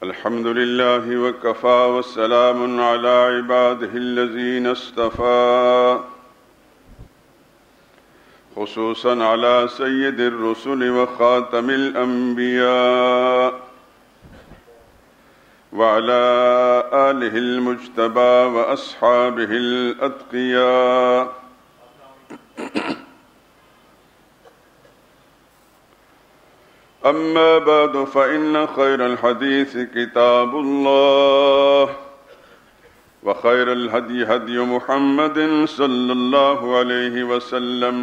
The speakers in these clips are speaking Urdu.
الحمد لله وكفى والسلام على عباده الذين اصطفى خصوصا على سيد الرسل وخاتم الأنبياء وعلى آله المجتبى وأصحابه الأتقياء. أما بعد فإن خير الحديث كتاب الله وخير الهدي هدي محمد صلى الله عليه وسلم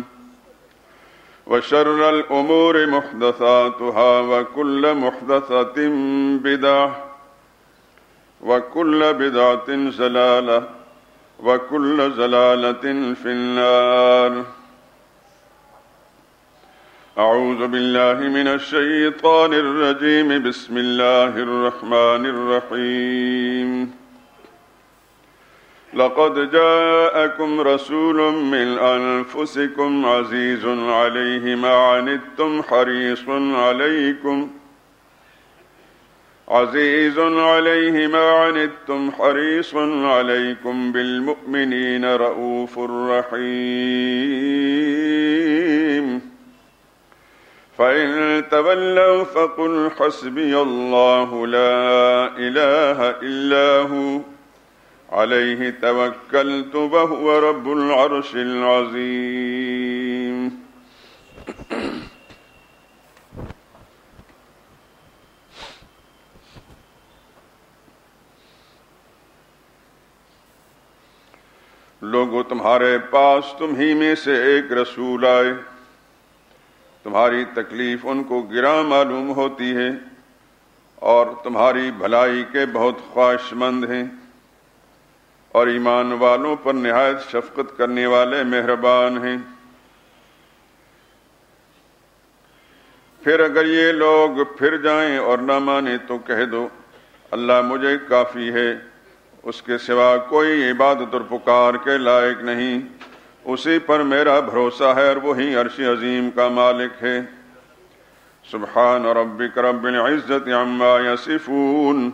وشر الأمور محدثاتها وكل محدثة بدعة وكل بدعة ضلالة وكل ضلالة في النار. أعوذ بالله من الشيطان الرجيم. بسم الله الرحمن الرحيم. لقد جاءكم رسول من أنفسكم عزيز عليه ما عنتم حريص عليكم بالمؤمنين رؤوف رحيم. فإن تولوا فقل حسبي الله لا إله إلا هو عليه توكلت وهو رب العرش العظيم. لوگو تمہارے پاس تم ہی میں سے ایک رسول آئے، تمہاری تکلیف ان کو گراں معلوم ہوتی ہے اور تمہاری بھلائی کے بہت خواہش مند ہیں، اور ایمان والوں پر نہایت شفقت کرنے والے مہربان ہیں۔ پھر اگر یہ لوگ پھر جائیں اور نہ مانیں تو کہہ دو اللہ مجھے کافی ہے، اس کے سوا کوئی عبادت اور پکار کے لائق نہیں، اسی پر میرا بھروسہ ہے اور وہی عرش عظیم کا مالک ہے۔ سبحان ربک رب العزت عما یصفون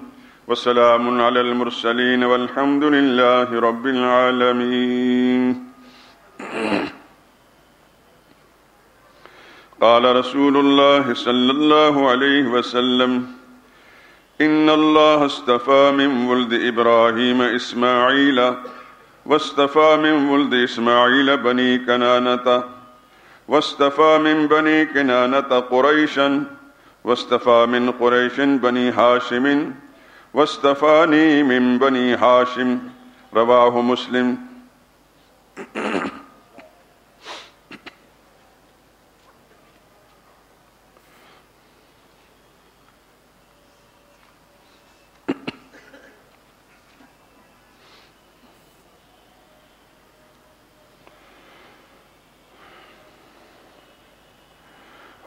وسلام علی المرسلین والحمد للہ رب العالمین۔ قال رسول اللہ صلی اللہ علیہ وسلم ان اللہ اصطفى من ولد ابراہیم اسماعیل واصطفى من ولد اسماعیل بنی کنانۃ واصطفى من بنی کنانۃ قریشا واصطفى من قریش بنی ہاشم واصطفانی من بنی ہاشم۔ رواہ مسلم۔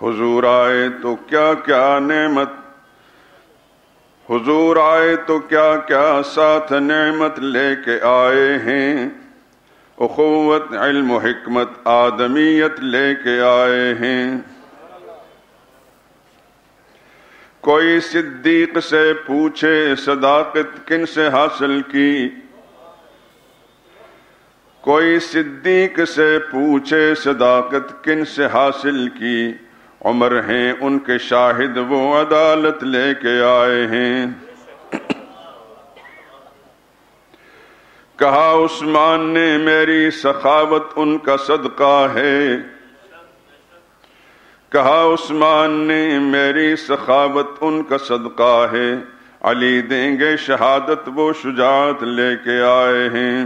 حضور آئے تو کیا کیا نعمت، حضور آئے تو کیا کیا ساتھ نعمت لے کے آئے ہیں، اخوت علم و حکمت آدمیت لے کے آئے ہیں۔ کوئی صدیق سے پوچھے صداقت کن سے حاصل کی، کوئی صدیق سے پوچھے صداقت کن سے حاصل کی، عمر ہیں ان کے شاہد وہ عدالت لے کے آئے ہیں۔ کہا عثمان نے میری سخاوت ان کا صدقہ ہے، کہا عثمان نے میری سخاوت ان کا صدقہ ہے، علی دیں گے شہادت وہ شجاعت لے کے آئے ہیں۔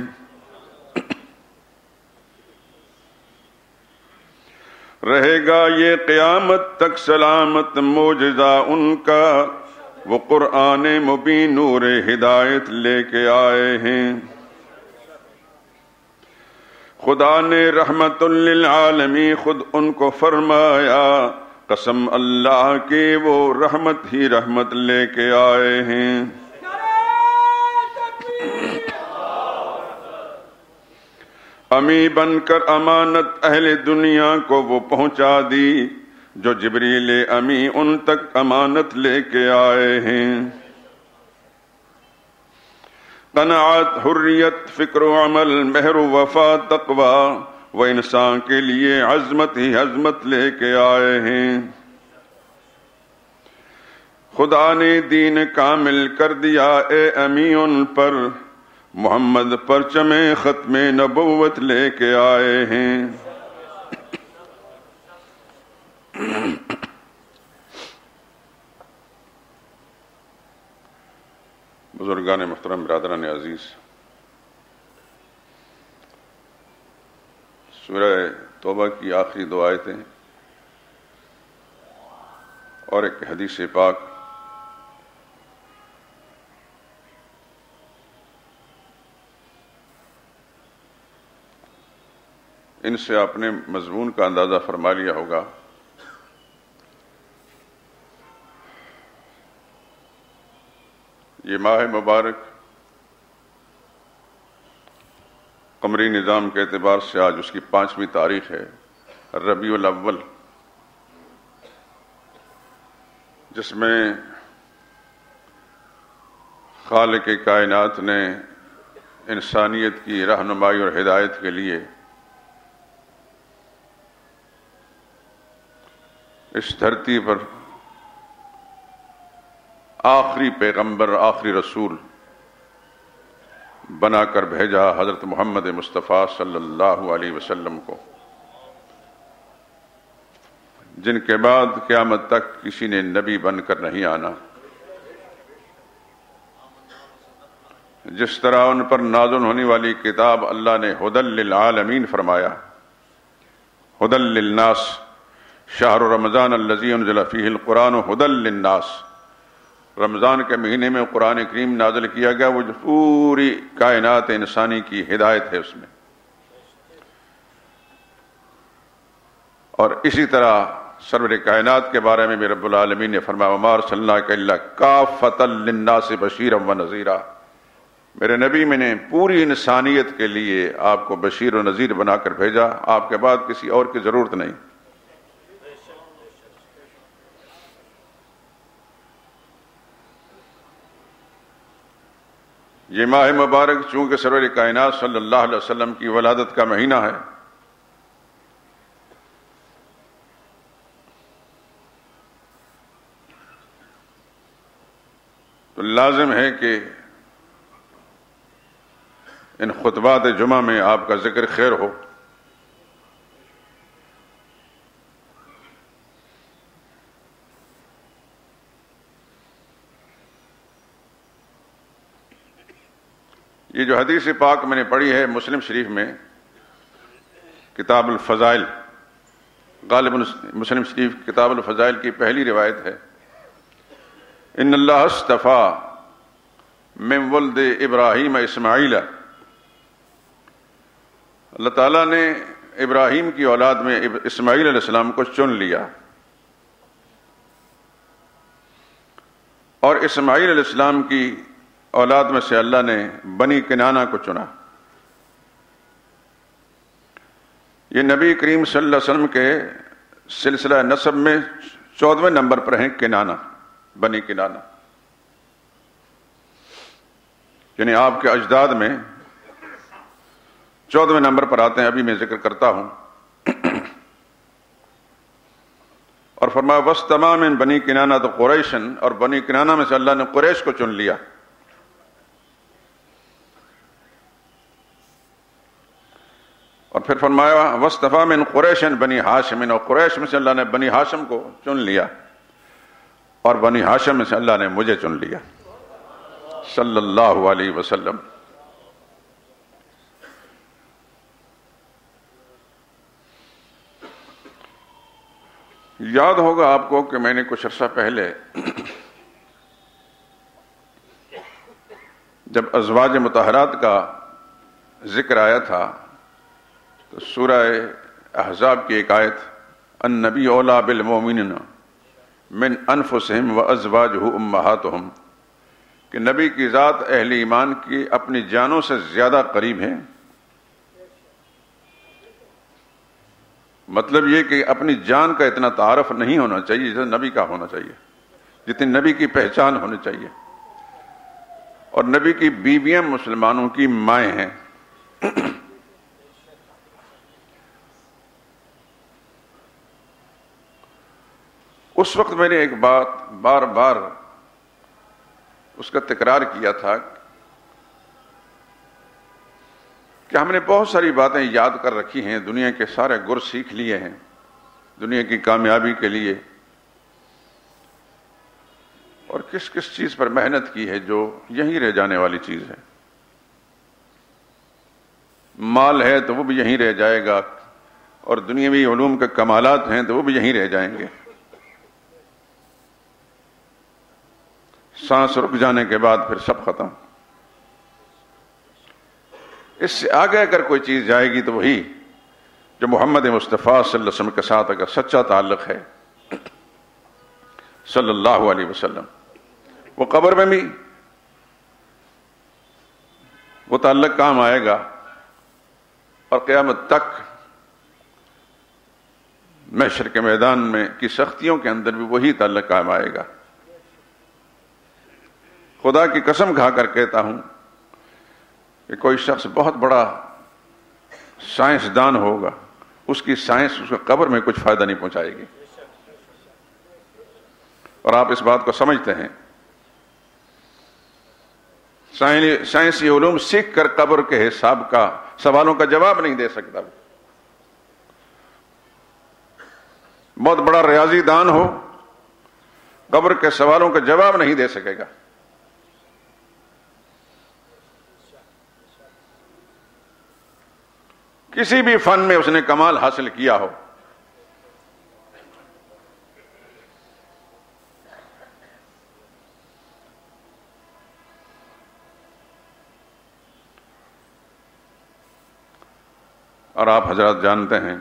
رہے گا یہ قیامت تک سلامت معجزہ ان کا، وہ قرآن مبین نور ہدایت لے کے آئے ہیں۔ خدا نے رحمت للعالمین خود ان کو فرمایا، قسم اللہ کی وہ رحمت ہی رحمت لے کے آئے ہیں۔ امی بن کر امانت اہل دنیا کو وہ پہنچا دی، جو جبریل امی ان تک امانت لے کے آئے ہیں۔ قناعت، حریت، فکر و عمل، مہر و وفا، تقوی، وہ انسان کے لیے عظمت ہی عظمت لے کے آئے ہیں۔ خدا نے دین کامل کر دیا اے امی ان پر، محمد پرچم ختم نبوت لے کے آئے ہیں۔ بزرگان محترم، برادران عزیز، سورہ توبہ کی آخری دو آیتیں اور ایک حدیث پاک ان سے آپ نے مضمون کا اندازہ فرما لیا ہوگا۔ یہ ماہ مبارک قمری نظام کے اعتبار سے آج اس کی 5ویں تاریخ ہے، ربیع الاول، جس میں خالق کائنات نے انسانیت کی رہنمائی اور ہدایت کے لیے اس دھرتی پر آخری پیغمبر، آخری رسول بنا کر بھیجا حضرت محمد مصطفیٰ صلی اللہ علیہ وسلم کو، جن کے بعد قیامت تک کسی نے نبی بن کر نہیں آنا۔ جس طرح ان پر نازل ہونے والی کتاب اللہ نے ھدی للعالمین فرمایا، ھدی للناس، شہر رمضان الذی انزل فیہ القرآن ھدی للناس، رمضان کے مہینے میں قرآن کریم نازل کیا گیا، وہ جو پوری کائنات انسانی کی ہدایت ہے اس میں۔ اور اسی طرح سرور کائنات کے بارے میں بھی رب العالمین نے فرمایا وما ارسلناک الا کافۃ للناس بشیرا ونذیرا، میرے نبی میں نے پوری انسانیت کے لیے آپ کو بشیر و نذیر بنا کر بھیجا، آپ کے بعد کسی اور کی ضرورت نہیں۔ یہ ماہ مبارک چونکہ سرور کائنات صلی اللہ علیہ وسلم کی ولادت کا مہینہ ہے، تو لازم ہے کہ ان خطبات جمعہ میں آپ کا ذکر خیر ہو۔ یہ جو حدیث پاک میں نے پڑھی ہے مسلم شریف میں کتاب الفضائل، غالباً مسلم شریف کتاب الفضائل کی پہلی روایت ہے، ان اللہ اصطفیٰ من ولد ابراہیم اسماعیل، اللہ تعالیٰ نے ابراہیم کی اولاد میں اسماعیل علیہ السلام کو چن لیا، اور اسماعیل علیہ السلام کی اولاد میں سے اللہ نے بنی کنانہ کو چنا۔ یہ نبی کریم صلی اللہ علیہ وسلم کے سلسلہ نسب میں 14ویں نمبر پر ہیں کنانہ، بنی کنانہ، یعنی آپ کے اجداد میں 14ویں نمبر پر آتے ہیں، ابھی میں ذکر کرتا ہوں۔ اور فرمایا وَاسْتَمَا مِن بنی کنانہ تو قریشن، اور بنی کنانہ میں سے اللہ نے قریش کو چن لیا۔ اور پھر فرمایا وَاسْتَفَا مِن قُرَيْشٍ بنی ہاشم، اور قریش میں سے اللہ نے بنی ہاشم کو چن لیا، اور بنی ہاشم میں سے اللہ نے مجھے چن لیا صلی اللہ علیہ وسلم۔ یاد ہوگا آپ کو کہ میں نے کچھ عرصہ پہلے جب ازواج مطہرات کا ذکر آیا تھا تو سورہ احزاب کی ایک آیت النبی اولیٰ بالمؤمنین من انفسہم وازواجہ امہاتہم، کہ نبی کی ذات اہل ایمان کی اپنی جانوں سے زیادہ قریب ہیں۔ مطلب یہ کہ اپنی جان کا اتنا تعارف نہیں ہونا چاہیے جتنا نبی کا ہونا چاہیے، جتنی نبی کی پہچان ہونی چاہیے۔ اور نبی کی بیویاں مسلمانوں کی مائیں ہیں۔ اس وقت میں نے ایک بات بار بار اس کا تکرار کیا تھا کہ ہم نے بہت ساری باتیں یاد کر رکھی ہیں، دنیا کے سارے گر سیکھ لیے ہیں دنیا کی کامیابی کے لیے، اور کس کس چیز پر محنت کی ہے جو یہیں رہ جانے والی چیز ہے۔ مال ہے تو وہ بھی یہیں رہ جائے گا، اور دنیاوی علوم کے کمالات ہیں تو وہ بھی یہیں رہ جائیں گے۔ سانس رک جانے کے بعد پھر سب ختم۔ اس سے آگے اگر کوئی چیز جائے گی تو وہی جو محمد مصطفیٰ صلی اللہ علیہ وسلم کے ساتھ اگر سچا تعلق ہے صلی اللہ علیہ وسلم، وہ قبر میں بھی وہ تعلق کام آئے گا، اور قیامت تک محشر کے میدان میں کی سختیوں کے اندر بھی وہی تعلق کام آئے گا۔ خدا کی قسم کھا کر کہتا ہوں کہ کوئی شخص بہت بڑا سائنسدان ہوگا، اس کی سائنس اس کو قبر میں کچھ فائدہ نہیں پہنچائے گی، اور آپ اس بات کو سمجھتے ہیں۔ سائنسی علوم سیکھ کر قبر کے حساب کا سوالوں کا جواب نہیں دے سکتا۔ بہت بڑا ریاضی دان ہو، قبر کے سوالوں کا جواب نہیں دے سکے گا۔ کسی بھی فن میں اس نے کمال حاصل کیا ہو، اور آپ حضرات جانتے ہیں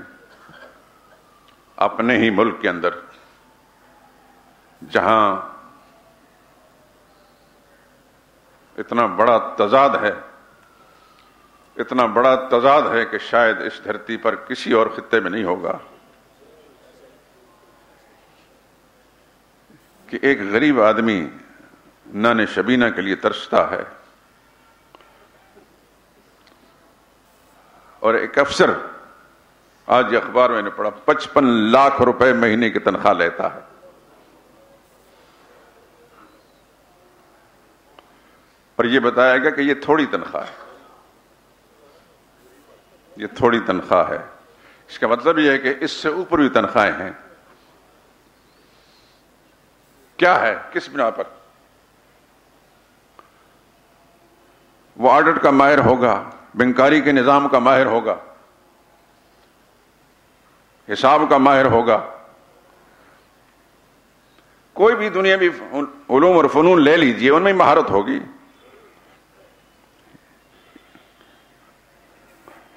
اپنے ہی ملک کے اندر جہاں اتنا بڑا تضاد ہے کہ شاید اس دھرتی پر کسی اور خطے میں نہیں ہوگا کہ ایک غریب آدمی نان شبینہ کے لیے ترستا ہے، اور ایک افسر، آج اخبار میں نے پڑھا، 55 لاکھ روپے مہینے کی تنخواہ لیتا ہے۔ اور یہ بتایا گیا کہ یہ تھوڑی تنخواہ ہے، یہ تھوڑی تنخواہ ہے۔ اس کا مطلب یہ ہے کہ اس سے اوپر بھی تنخواہیں ہیں۔ کیا ہے؟ کس بنا پر؟ وہ آڈٹ کا ماہر ہوگا، بینکاری کے نظام کا ماہر ہوگا، حساب کا ماہر ہوگا، کوئی بھی دنیاوی علوم اور فنون لے لیجئے، ان میں مہارت ہوگی۔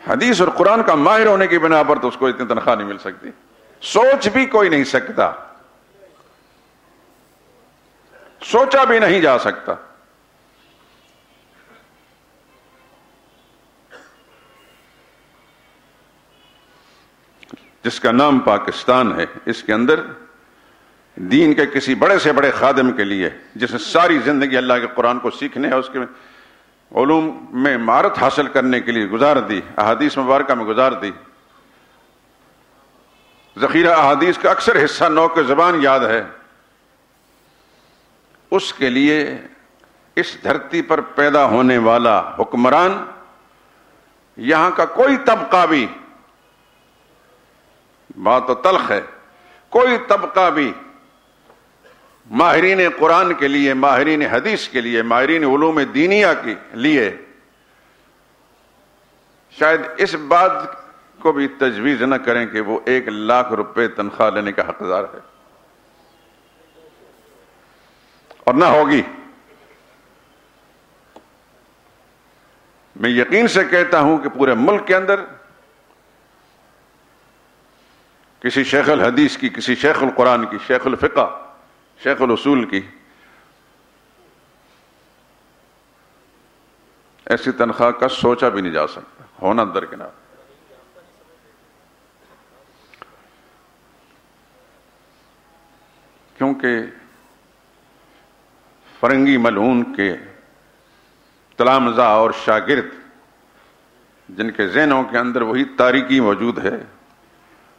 حدیث اور قرآن کا ماہر ہونے کی بنا پر تو اس کو اتنی تنخواہ نہیں مل سکتی، سوچ بھی کوئی نہیں سکتا، سوچا بھی نہیں جا سکتا۔ جس کا نام پاکستان ہے، اس کے اندر دین کے کسی بڑے سے بڑے خادم کے لیے جس نے ساری زندگی اللہ کے قرآن کو سیکھنے اور اس کے علوم میں مہارت حاصل کرنے کے لیے گزار دی، احادیث مبارکہ میں گزار دی، ذخیرہ احادیث کا اکثر حصہ نوک زبان یاد ہے، اس کے لیے اس دھرتی پر پیدا ہونے والا حکمران، یہاں کا کوئی طبقہ بھی، بات تو تلخ ہے، کوئی طبقہ بھی ماہرین قرآن کے لیے، ماہرین حدیث کے لیے، ماہرین علوم دینیہ کے لیے شاید اس بات کو بھی تجویز نہ کریں کہ وہ 1 لاکھ روپے تنخواہ لینے کا حقدار ہے، اور نہ ہوگی۔ میں یقین سے کہتا ہوں کہ پورے ملک کے اندر کسی شیخ الحدیث کی، کسی شیخ القرآن کی، شیخ الفقہ، شیخ الاصول کی ایسی تنخواہ کا سوچا بھی نہیں جا سکتا، ہونا درکنار۔ کیونکہ فرنگی ملعون کے تلامذہ اور شاگرد جن کے ذہنوں کے اندر وہی تاریکی موجود ہے،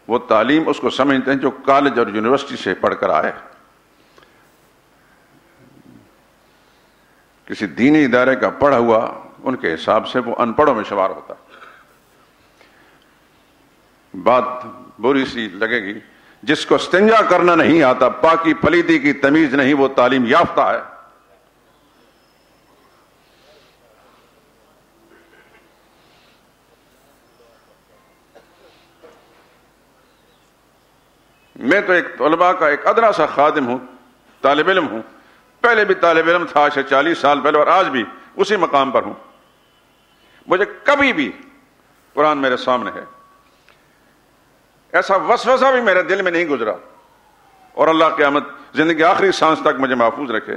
وہ تعلیم اس کو سمجھتے ہیں جو کالج اور یونیورسٹی سے پڑھ کر آئے. کسی دینی ادارے کا پڑھا ہوا ان کے حساب سے وہ ان پڑھوں میں شمار ہوتا. بات بری سی لگے گی، جس کو استنجا کرنا نہیں آتا، پاکی پلیدی کی تمیز نہیں، وہ تعلیم یافتہ ہے. میں تو ایک طلباء کا ایک ادنا سا خادم ہوں، طالب علم ہوں. پہلے بھی طالب علم تھا، 40 سال پہلے، اور آج بھی اسی مقام پر ہوں. مجھے کبھی بھی قرآن میرے سامنے ہے، ایسا وسوسہ بھی میرے دل میں نہیں گزرا، اور اللہ قیامت زندگی آخری سانس تک مجھے محفوظ رکھے.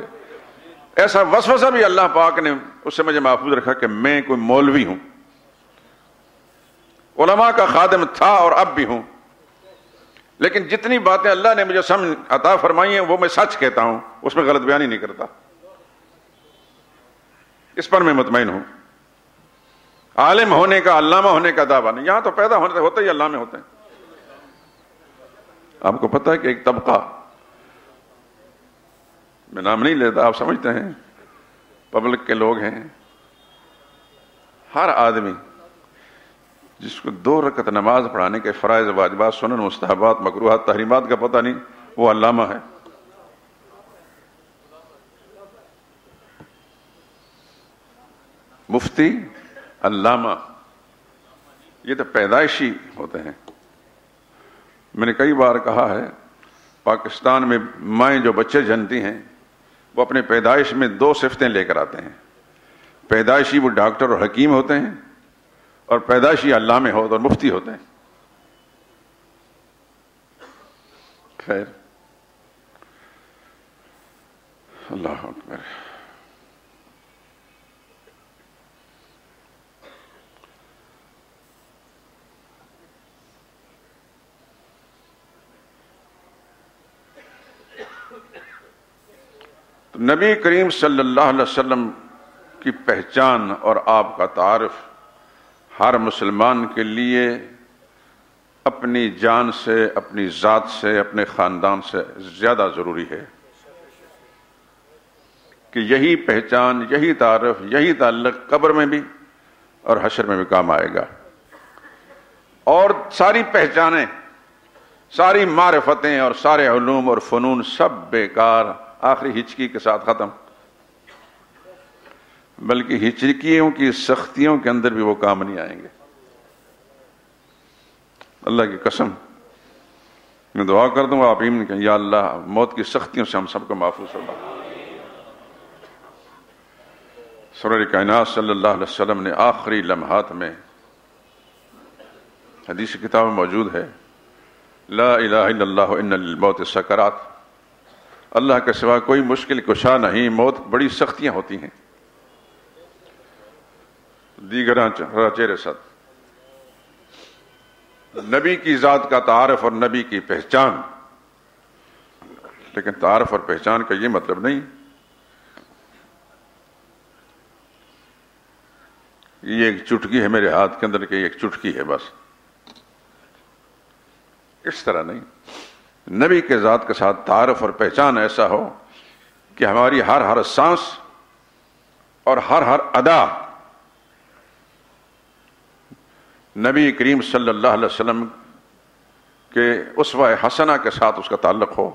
ایسا وسوسہ بھی اللہ پاک نے اس سے مجھے محفوظ رکھا کہ میں کوئی مولوی ہوں. علماء کا خادم تھا اور اب بھی ہوں، لیکن جتنی باتیں اللہ نے مجھے سمجھ عطا فرمائی ہیں وہ میں سچ کہتا ہوں، اس میں غلط بیانی نہیں کرتا. اس پر میں مطمئن ہوں. عالم ہونے کا، علامہ ہونے کا دعویٰ نہیں. یہاں تو پیدا ہوتے ہی علامے ہوتے ہیں. آپ کو پتہ ہے کہ ایک طبقہ، میں نام نہیں لیتا، آپ سمجھتے ہیں پبلک کے لوگ ہیں، ہر آدمی جس کو 2 رکعت نماز پڑھانے کے فرائض، واجبات، سنن، مستحبات، مکروہات، تحریمات کا پتہ نہیں، وہ علامہ ہے. مفتی، علامہ، یہ تو پیدائشی ہوتے ہیں. میں نے کئی بار کہا ہے، پاکستان میں مائیں جو بچے جنتی ہیں وہ اپنے پیدائش میں 2 صفتیں لے کر آتے ہیں. پیدائشی وہ ڈاکٹر اور حکیم ہوتے ہیں، اور پیدائشی علامے ہوتے اور مفتی ہوتے ہیں. خیر، اللہ اکبر. تو نبی کریم صلی اللہ علیہ وسلم کی پہچان اور آپ کا تعارف ہر مسلمان کے لیے اپنی جان سے، اپنی ذات سے، اپنے خاندان سے زیادہ ضروری ہے کہ یہی پہچان، یہی تعارف، یہی تعلق قبر میں بھی اور حشر میں بھی کام آئے گا. اور ساری پہچانیں، ساری معرفتیں اور سارے علوم اور فنون سب بیکار، آخری ہچکی کے ساتھ ختم. بلکہ ہچکیوں کی سختیوں کے اندر بھی وہ کام نہیں آئیں گے. اللہ کی قسم میں دعا کر دوں گا، آپ ایمن کہ یا اللہ موت کی سختیوں سے ہم سب کو محفوظ فرما. سرور کائنات صلی اللہ علیہ وسلم نے آخری لمحات میں، حدیث کتاب میں موجود ہے، لا الہ الا اللہ ان للموت سکرات، اللہ کے سوا کوئی مشکل کشا نہیں، موت بڑی سختیاں ہوتی ہیں. دیگر چہرے ساتھ نبی کی ذات کا تعارف اور نبی کی پہچان. لیکن تعارف اور پہچان کا یہ مطلب نہیں یہ ایک چٹکی ہے میرے ہاتھ کے اندر کہ ایک چٹکی ہے بس، اس طرح نہیں. نبی کے ذات کے ساتھ تعارف اور پہچان ایسا ہو کہ ہماری ہر سانس اور ہر ادا نبی کریم صلی اللہ علیہ وسلم کے اسوہ حسنہ کے ساتھ اس کا تعلق ہو.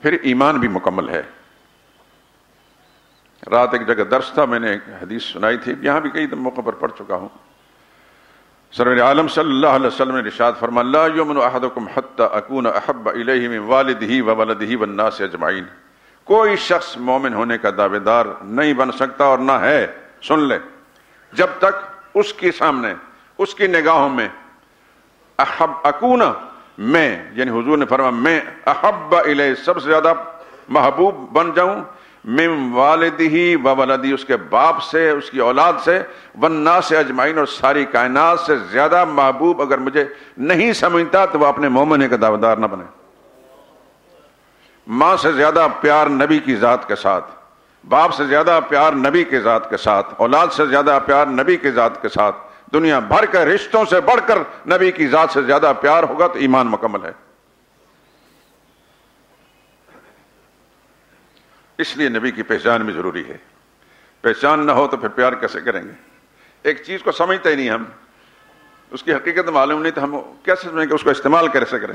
پھر ایمان بھی مکمل ہے. رات ایک جگہ درس تھا، میں نے ایک حدیث سنائی تھی، یہاں بھی کئی موقع پر پڑھ چکا ہوں. سرور عالم صلی اللہ علیہ وسلم نے ارشاد فرمایا، لا یؤمن احدکم حتی اکون احب الیہ من والدہ وولدہ والناس اجمعین. کوئی شخص مومن ہونے کا دعوے دار نہیں بن سکتا اور نہ ہے، سن لے، جب تک اس کے سامنے، اس کی نگاہوں میں اکون، میں، یعنی حضور نے فرمایا میں احب الیہ، سب سے زیادہ محبوب بن جاؤں، من والدہ و ولدہ، اس کے باپ سے، اس کی اولاد سے، والناس اجمعین، اور ساری کائنات سے زیادہ محبوب اگر مجھے نہیں سمجھتا تو وہ اپنے مومن کا دعویدار نہ بنے. ماں سے زیادہ پیار نبی کی ذات کے ساتھ، باپ سے زیادہ پیار نبی کی ذات کے ساتھ، اولاد سے زیادہ پیار نبی کی ذات کے ساتھ، دنیا بھر کے رشتوں سے بڑھ کر نبی کی ذات سے زیادہ پیار ہوگا تو ایمان مکمل ہے۔ اس لیے نبی کی پہچان بھی ضروری ہے، پہچان نہ ہو تو پھر پیار کیسے کریں گے؟ ایک چیز کو سمجھتے ہی نہیں ہم، اس کی حقیقت معلوم نہیں تو ہم کیسے سمجھیں کہ اس کو استعمال کیسے کریں؟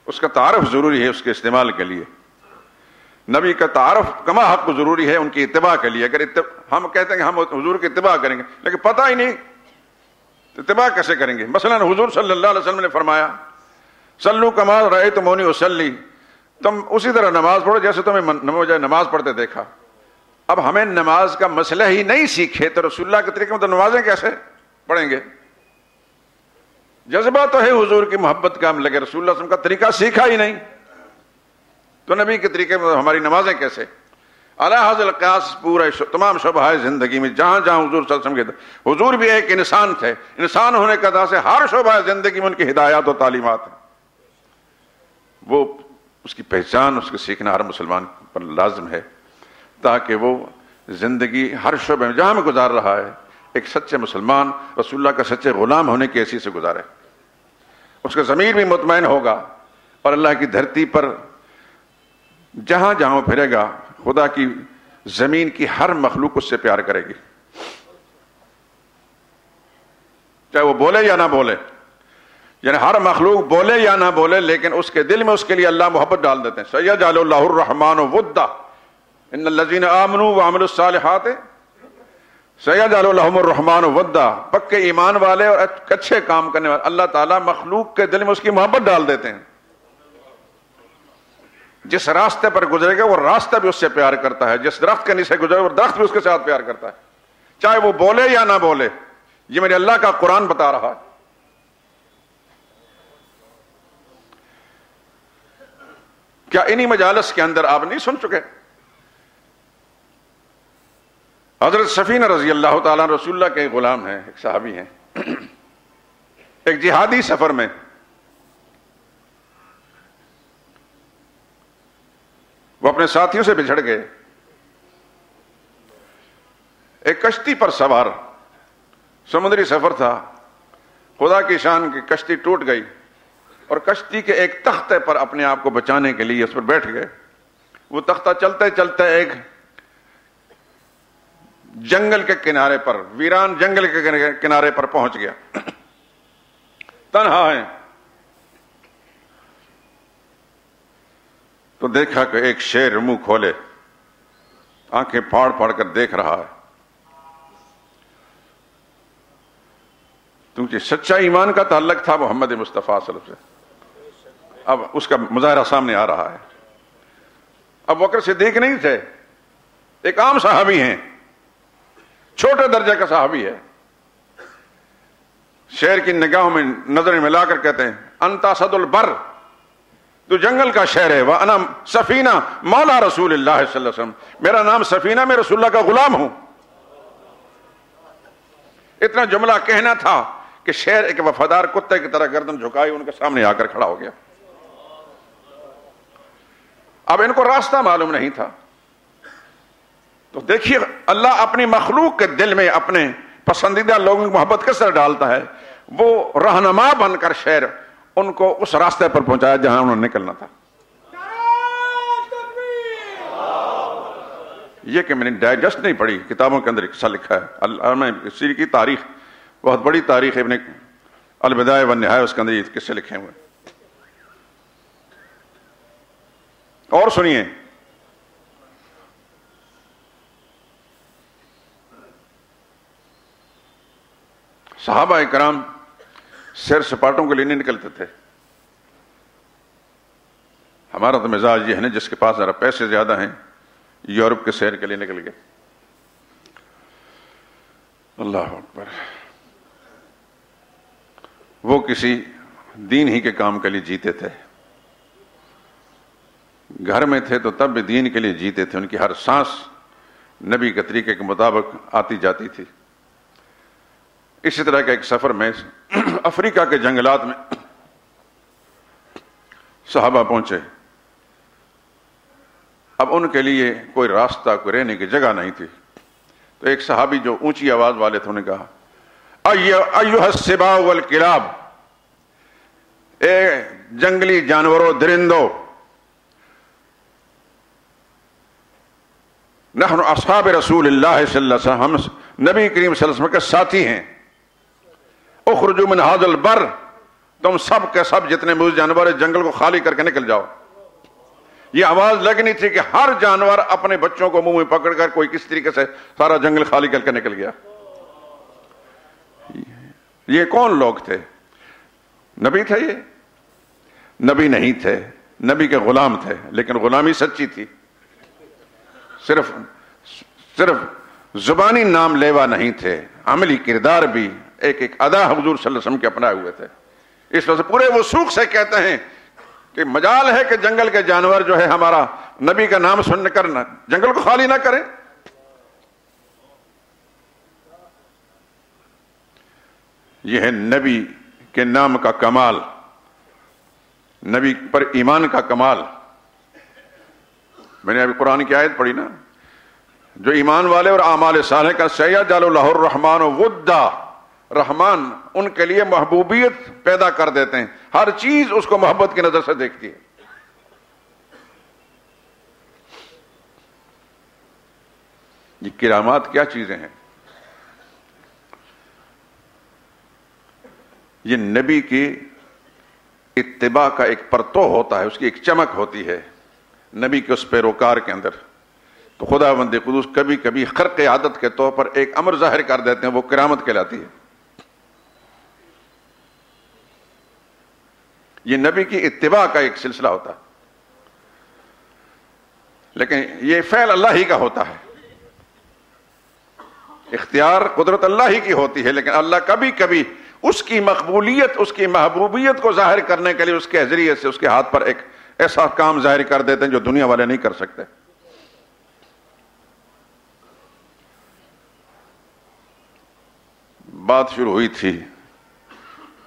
اس کا تعارف ضروری ہے اس کے استعمال کے لیے۔ نبی کا تعارف کما حق ضروری ہے ان کی اتباع کے لیے۔ اگر ہم کہتے ہیں کہ ہم حضور کی اتباع کریں گے لیکن پتہ ہی نہیں اتباع کیسے کریں گے؟ مثلا حضور صلی اللہ علیہ وسلم نے فرمایا صلو کما رأیتمونی اصلی، تم اسی طرح نماز پڑھو جیسے تمہیں نماز پڑھتے دیکھا۔ اب ہمیں نماز کا مسئلہ ہی نہیں سیکھے تو رسول اللہ کے طریقے میں تو نمازیں کیسے پڑھیں گے؟ جذبہ تو ہے حضور کی محبت کا، ہم لگے رسول اللہ صلی اللہ علیہ وسلم کا طریقہ سیکھا ہی نہیں تو نبی کے طریقے میں ہماری نمازیں کیسے؟ علی ھذا القیاس پورے تمام شعبۂ زندگی میں جہاں جہاں حضور صلی اللہ علیہ وسلم کے، حضور بھی ایک انسان تھے، انسان ہونے کا انداز سے ہر شعبۂ زندگی میں ان کی ہدایات و تعلیمات ہیں، وہ اس کی پہچان اس کے سیکھنا ہر مسلمان پر لازم ہے تاکہ وہ زندگی ہر شعبے میں جہاں میں گزار رہا ہے ایک سچے مسلمان رسول اللہ کا سچے غلام ہونے کی حیثیت سے گزارے، اس کا ضمیر بھی مطمئن ہوگا اور اللہ کی دھرتی پر جہاں جہاں پھرے گا خدا کی زمین کی ہر مخلوق اس سے پیار کرے گی، چاہے وہ بولے یا نہ بولے، یعنی ہر مخلوق بولے یا نہ بولے لیکن اس کے دل میں اس کے لیے اللہ محبت ڈال دیتے ہیں۔ سیجعل اللہ الرحمن ودا ان الذین آمنوا وعملوا الصالحات سیجعل لهم الرحمن ودا، پکے ایمان والے اور اچھے کام کرنے والے اللہ تعالیٰ مخلوق کے دل میں اس کی محبت ڈال دیتے ہیں۔ جس راستے پر گزرے گا وہ راستہ بھی اس سے پیار کرتا ہے، جس درخت کے نیچے گزرے گا وہ درخت بھی اس کے ساتھ پیار کرتا ہے، چاہے وہ بولے یا نہ بولے۔ یہ میرے اللہ کا قرآن بتا رہا ہے۔ کیا انہی مجالس کے اندر آپ نہیں سن چکے؟ حضرت سفینہ رضی اللہ تعالیٰ رسول اللہ کے غلام ہیں، ایک صحابی ہیں، ایک جہادی سفر میں وہ اپنے ساتھیوں سے بچھڑ گئے، ایک کشتی پر سوار، سمندری سفر تھا، خدا کی شان کی کشتی ٹوٹ گئی اور کشتی کے ایک تختے پر اپنے آپ کو بچانے کے لیے اس پر بیٹھ گئے۔ وہ تختہ چلتے چلتے ایک جنگل کے کنارے پر، ویران جنگل کے کنارے پر پہنچ گیا، تنہا ہے تو دیکھا کہ ایک شیر منہ کھولے آنکھیں پھاڑ پھاڑ کر دیکھ رہا ہے، کیونکہ سچا ایمان کا تعلق تھا محمد مصطفیٰ صلی اللہ علیہ وسلم۔ اب اس کا مظاہرہ سامنے آ رہا ہے۔ اب بکر صدیق نہیں تھے، ایک عام صحابی ہیں، چھوٹے درجے کا صحابی ہے، شیر کی نگاہوں میں نظریں ملا کر کہتے ہیں انت اسد البر، تو جنگل کا شیر ہے، وانا سفینہ مولا رسول اللہ صلی اللہ علیہ وسلم، میرا نام سفینہ، میں رسول اللہ کا غلام ہوں۔ اتنا جملہ کہنا تھا کہ شیر ایک وفادار کتے کی طرح گردن جھکائی ان کے سامنے آ کر کھڑا ہو گیا۔ اب ان کو راستہ معلوم نہیں تھا، تو دیکھیے اللہ اپنی مخلوق کے دل میں اپنے پسندیدہ لوگوں کی محبت کس طرح ڈالتا ہے۔ وہ رہنما بن کر شیر ان کو اس راستے پر پہنچایا جہاں انہوں نے نکلنا تھا۔ یہ کہ میں نے ڈائجسٹ نہیں پڑھی، کتابوں کے اندر قصہ لکھا ہے، علامہ سیری کی تاریخ، بہت بڑی تاریخ ابن البدایہ والنہایہ، اس کے اندر یہ قصے لکھے ہوئے۔ اور سنیے، صحابہ کرام سیر سپاٹوں کے لیے نہیں نکلتے تھے۔ ہمارا تو مزاج یہ ہے نا، جس کے پاس ذرا پیسے زیادہ ہیں یورپ کے سیر کے لیے نکل گئے۔ اللہ اکبر، وہ کسی دین ہی کے کام کے لیے جیتے تھے، گھر میں تھے تو تب بھی دین کے لیے جیتے تھے، ان کی ہر سانس نبی کے طریقے کے مطابق آتی جاتی تھی۔ اسی طرح کے ایک سفر میں افریقہ کے جنگلات میں صحابہ پہنچے. اب ان کے لیے کوئی راستہ، کوئی رہنے کی جگہ نہیں تھی. تو ایک صحابی جو اونچی آواز والے تھے انہوں نے کہا ایھا السباع والکلاب، اے جنگلی جانوروں، درندوں، نحن اصحاب رسول اللہ صلی اللہ علیہ وسلم، ہم نبی کریم صلی اللہ علیہ وسلم کے ساتھی ہیں. اخرجوا من ھذا البر، تم سب کے سب جتنے موجود جانور ہیں جنگل کو خالی کر کے نکل جاؤ. یہ آواز لگنی تھی کہ ہر جانور اپنے بچوں کو منہ میں پکڑ کر کوئی کس طریقے سے سارا جنگل خالی کر کے نکل گیا. یہ کون لوگ تھے؟ نبی تھے؟ یہ نبی نہیں تھے، نبی کے غلام تھے، لیکن غلامی سچی تھی. صرف زبانی نام لیوا نہیں تھے، عملی کردار بھی ایک ایک ادا حضور صلی اللہ علیہ وسلم کے اپنائے ہوئے تھے. اس وجہ سے پورے وثوق سے کہتے ہیں کہ مجال ہے کہ جنگل کے جانور جو ہے ہمارا نبی کا نام سن کر جنگل کو خالی نہ کریں. یہ ہے نبی کے نام کا کمال، نبی پر ایمان کا کمال. میں نے ابھی قرآن کی آیت پڑھی نا، جو ایمان والے اور اعمال صالح کا سیجعل لہ الرحمن ودا، رحمان ان کے لیے محبوبیت پیدا کر دیتے ہیں، ہر چیز اس کو محبت کی نظر سے دیکھتی ہے. یہ کرامات کیا چیزیں ہیں؟ یہ نبی کی اتباع کا ایک پرتو ہوتا ہے، اس کی ایک چمک ہوتی ہے نبی کے اس پیروکار کے اندر. تو خدا بند قدوس کبھی کبھی خرق عادت کے طور پر ایک امر ظاہر کر دیتے ہیں، وہ کرامت کہلاتی ہے. یہ نبی کی اتباع کا ایک سلسلہ ہوتا ہے، لیکن یہ فعل اللہ ہی کا ہوتا ہے، اختیار قدرت اللہ ہی کی ہوتی ہے. لیکن اللہ کبھی کبھی اس کی مقبولیت، اس کی محبوبیت کو ظاہر کرنے کے لیے اس کے ذریعے سے اس کے ہاتھ پر ایک ایسا کام ظاہر کر دیتے ہیں جو دنیا والے نہیں کر سکتے. بات شروع ہوئی تھی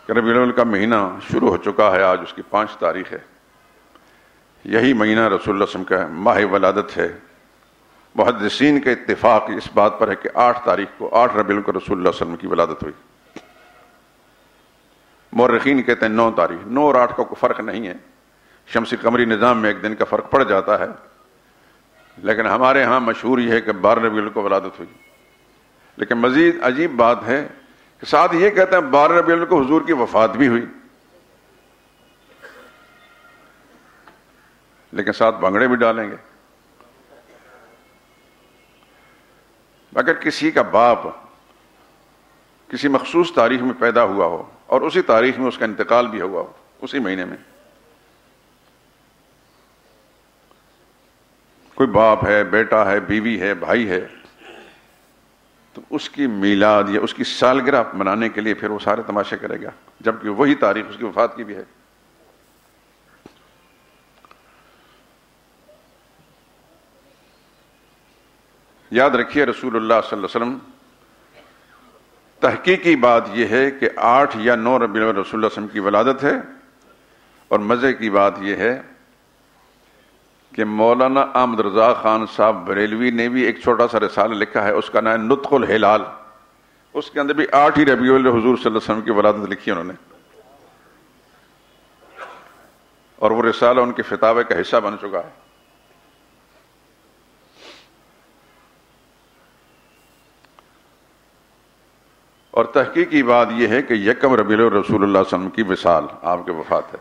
کہ ربیع الاول کا مہینہ شروع ہو چکا ہے، آج اس کی 5 تاریخ ہے. یہی مہینہ رسول اللہ صلی اللہ علیہ وسلم کا ماہ ولادت ہے. محدثین کے اتفاق اس بات پر ہے کہ 8 تاریخ کو 8 ربیع الاول کو رسول اللہ صلی اللہ علیہ وسلم کی ولادت ہوئی. مورخین کہتے ہیں 9 تاریخ، 9 اور 8 کا کوئی فرق نہیں ہے، شمسی قمری نظام میں ایک دن کا فرق پڑ جاتا ہے، لیکن ہمارے ہاں مشہور یہ ہے کہ 12 ربیع الاول کو ولادت ہوئی. لیکن مزید عجیب بات ہے کہ ساتھ یہ کہتے ہیں 12 ربیع الاول کو حضور کی وفات بھی ہوئی، لیکن ساتھ بھنگڑے بھی ڈالیں گے. اگر کسی کا باپ کسی مخصوص تاریخ میں پیدا ہوا ہو اور اسی تاریخ میں اس کا انتقال بھی ہوا ہو، اسی مہینے میں، کوئی باپ ہے، بیٹا ہے، بیوی ہے، بھائی ہے، تو اس کی میلاد یا اس کی سالگرہ منانے کے لیے پھر وہ سارے تماشے کرے گا، جبکہ وہی تاریخ اس کی وفات کی بھی ہے. یاد رکھیے رسول اللہ صلی اللہ علیہ وسلم، تحقیقی بات یہ ہے کہ 8 یا 9 ربیع الاول رسول اللہ صلی اللہ علیہ وسلم کی ولادت ہے. اور مزے کی بات یہ ہے کہ مولانا احمد رضا خان صاحب بریلوی نے بھی ایک چھوٹا سا رسالہ لکھا ہے، اس کا نام ہے نطق الہلال. اس کے اندر بھی 8 ہی ربیع الاول حضور صلی اللہ علیہ وسلم کی ولادت لکھی انہوں نے، اور وہ رسالہ ان کے فتاوے کا حصہ بن چکا ہے. اور تحقیقی بات یہ ہے کہ 1 ربیع الاول رسول اللہ صلی اللہ علیہ وسلم کی وصال، آپ کی وفات ہے.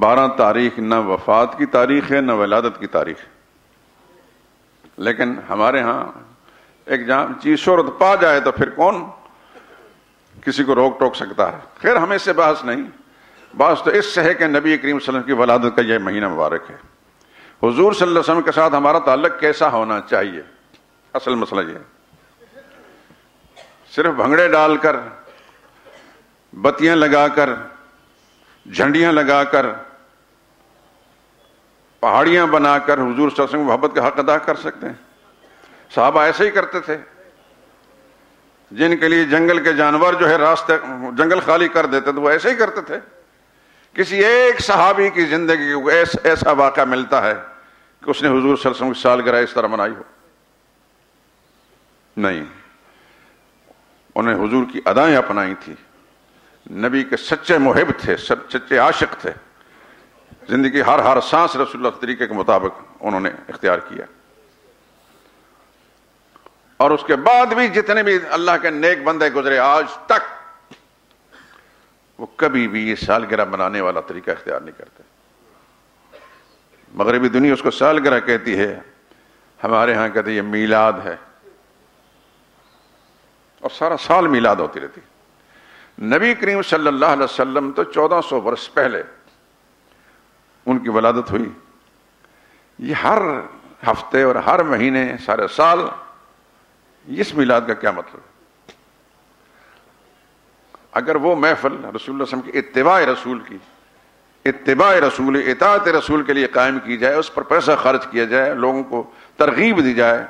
12 تاریخ نہ وفات کی تاریخ ہے نہ ولادت کی تاریخ، لیکن ہمارے ہاں ایک جہاں چیز شہرت پا جائے تو پھر کون کسی کو روک ٹوک سکتا ہے. خیر ہمیں اس سے بحث نہیں، بحث تو اس سے ہے کہ نبی کریم صلی اللہ علیہ وسلم کی ولادت کا یہ مہینہ مبارک ہے. حضور صلی اللہ علیہ وسلم کے ساتھ ہمارا تعلق کیسا ہونا چاہیے، اصل مسئلہ یہ ہے. صرف بھنگڑے ڈال کر، بتیاں لگا کر، جھنڈیاں لگا کر، پہاڑیاں بنا کر حضور صلی اللہ علیہ وسلم محبت کا حق ادا کر سکتے ہیں؟ صحابہ ایسے ہی کرتے تھے، جن کے لیے جنگل کے جانور جو ہے راستے جنگل خالی کر دیتے تھے وہ ایسے ہی کرتے تھے. کسی ایک صحابی کی زندگی کو ایسا واقعہ ملتا ہے کہ اس نے حضور صلی اللہ علیہ وسلم کی سالگرہ اس طرح منائی ہو؟ نہیں. انہیں حضور کی ادائیں اپنائی تھی، نبی کے سچے محب تھے، سچے عاشق تھے. زندگی ہر سانس رسول اللہ کے طریقے کے مطابق انہوں نے اختیار کیا. اور اس کے بعد بھی جتنے بھی اللہ کے نیک بندے گزرے آج تک، وہ کبھی بھی یہ سالگرہ منانے والا طریقہ اختیار نہیں کرتے. مغربی دنیا اس کو سالگرہ کہتی ہے، ہمارے ہاں کہتے ہیں یہ میلاد ہے، اور سارا سال میلاد ہوتی رہتی. نبی کریم صلی اللہ علیہ وسلم تو 1400 برس پہلے ان کی ولادت ہوئی. یہ ہر ہفتے اور ہر مہینے سارے سال اس میلاد کا کیا مطلب ہے؟ اگر وہ محفل رسول اللہ صلی اللہ علیہ وسلم کی اتباع رسول اطاعت رسول کے لیے قائم کی جائے، اس پر پیسہ خرچ کیا جائے، لوگوں کو ترغیب دی جائے،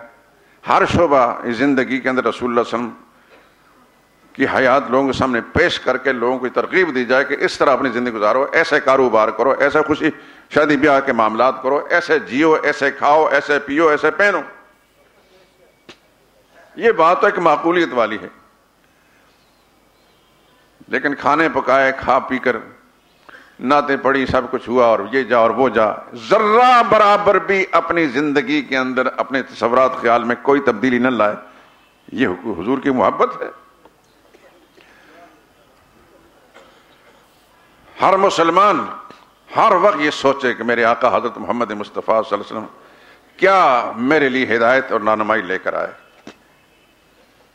ہر شعبہ زندگی کے اندر رسول اللہ صلی اللہ علیہ وسلم کی حیات لوگوں کے سامنے پیش کر کے لوگوں کو ترغیب دی جائے کہ اس طرح اپنی زندگی گزارو، ایسے کاروبار کرو، ایسے خوشی شادی بیاہ کے معاملات کرو، ایسے جیو، ایسے کھاؤ، ایسے پیو، ایسے پہنو. یہ بات تو ایک معقولیت والی ہے. لیکن کھانے پکائے، کھا پی کر نعتیں پڑھی، سب کچھ ہوا اور یہ جا اور وہ جا، ذرہ برابر بھی اپنی زندگی کے اندر اپنے تصورات خیال میں کوئی تبدیلی نہ لائے، یہ حضور کی محبت ہے. ہر مسلمان ہر وقت یہ سوچے کہ میرے آقا حضرت محمد مصطفیٰ صلی اللہ علیہ وسلم کیا میرے لیے ہدایت اور رہنمائی لے کر آئے،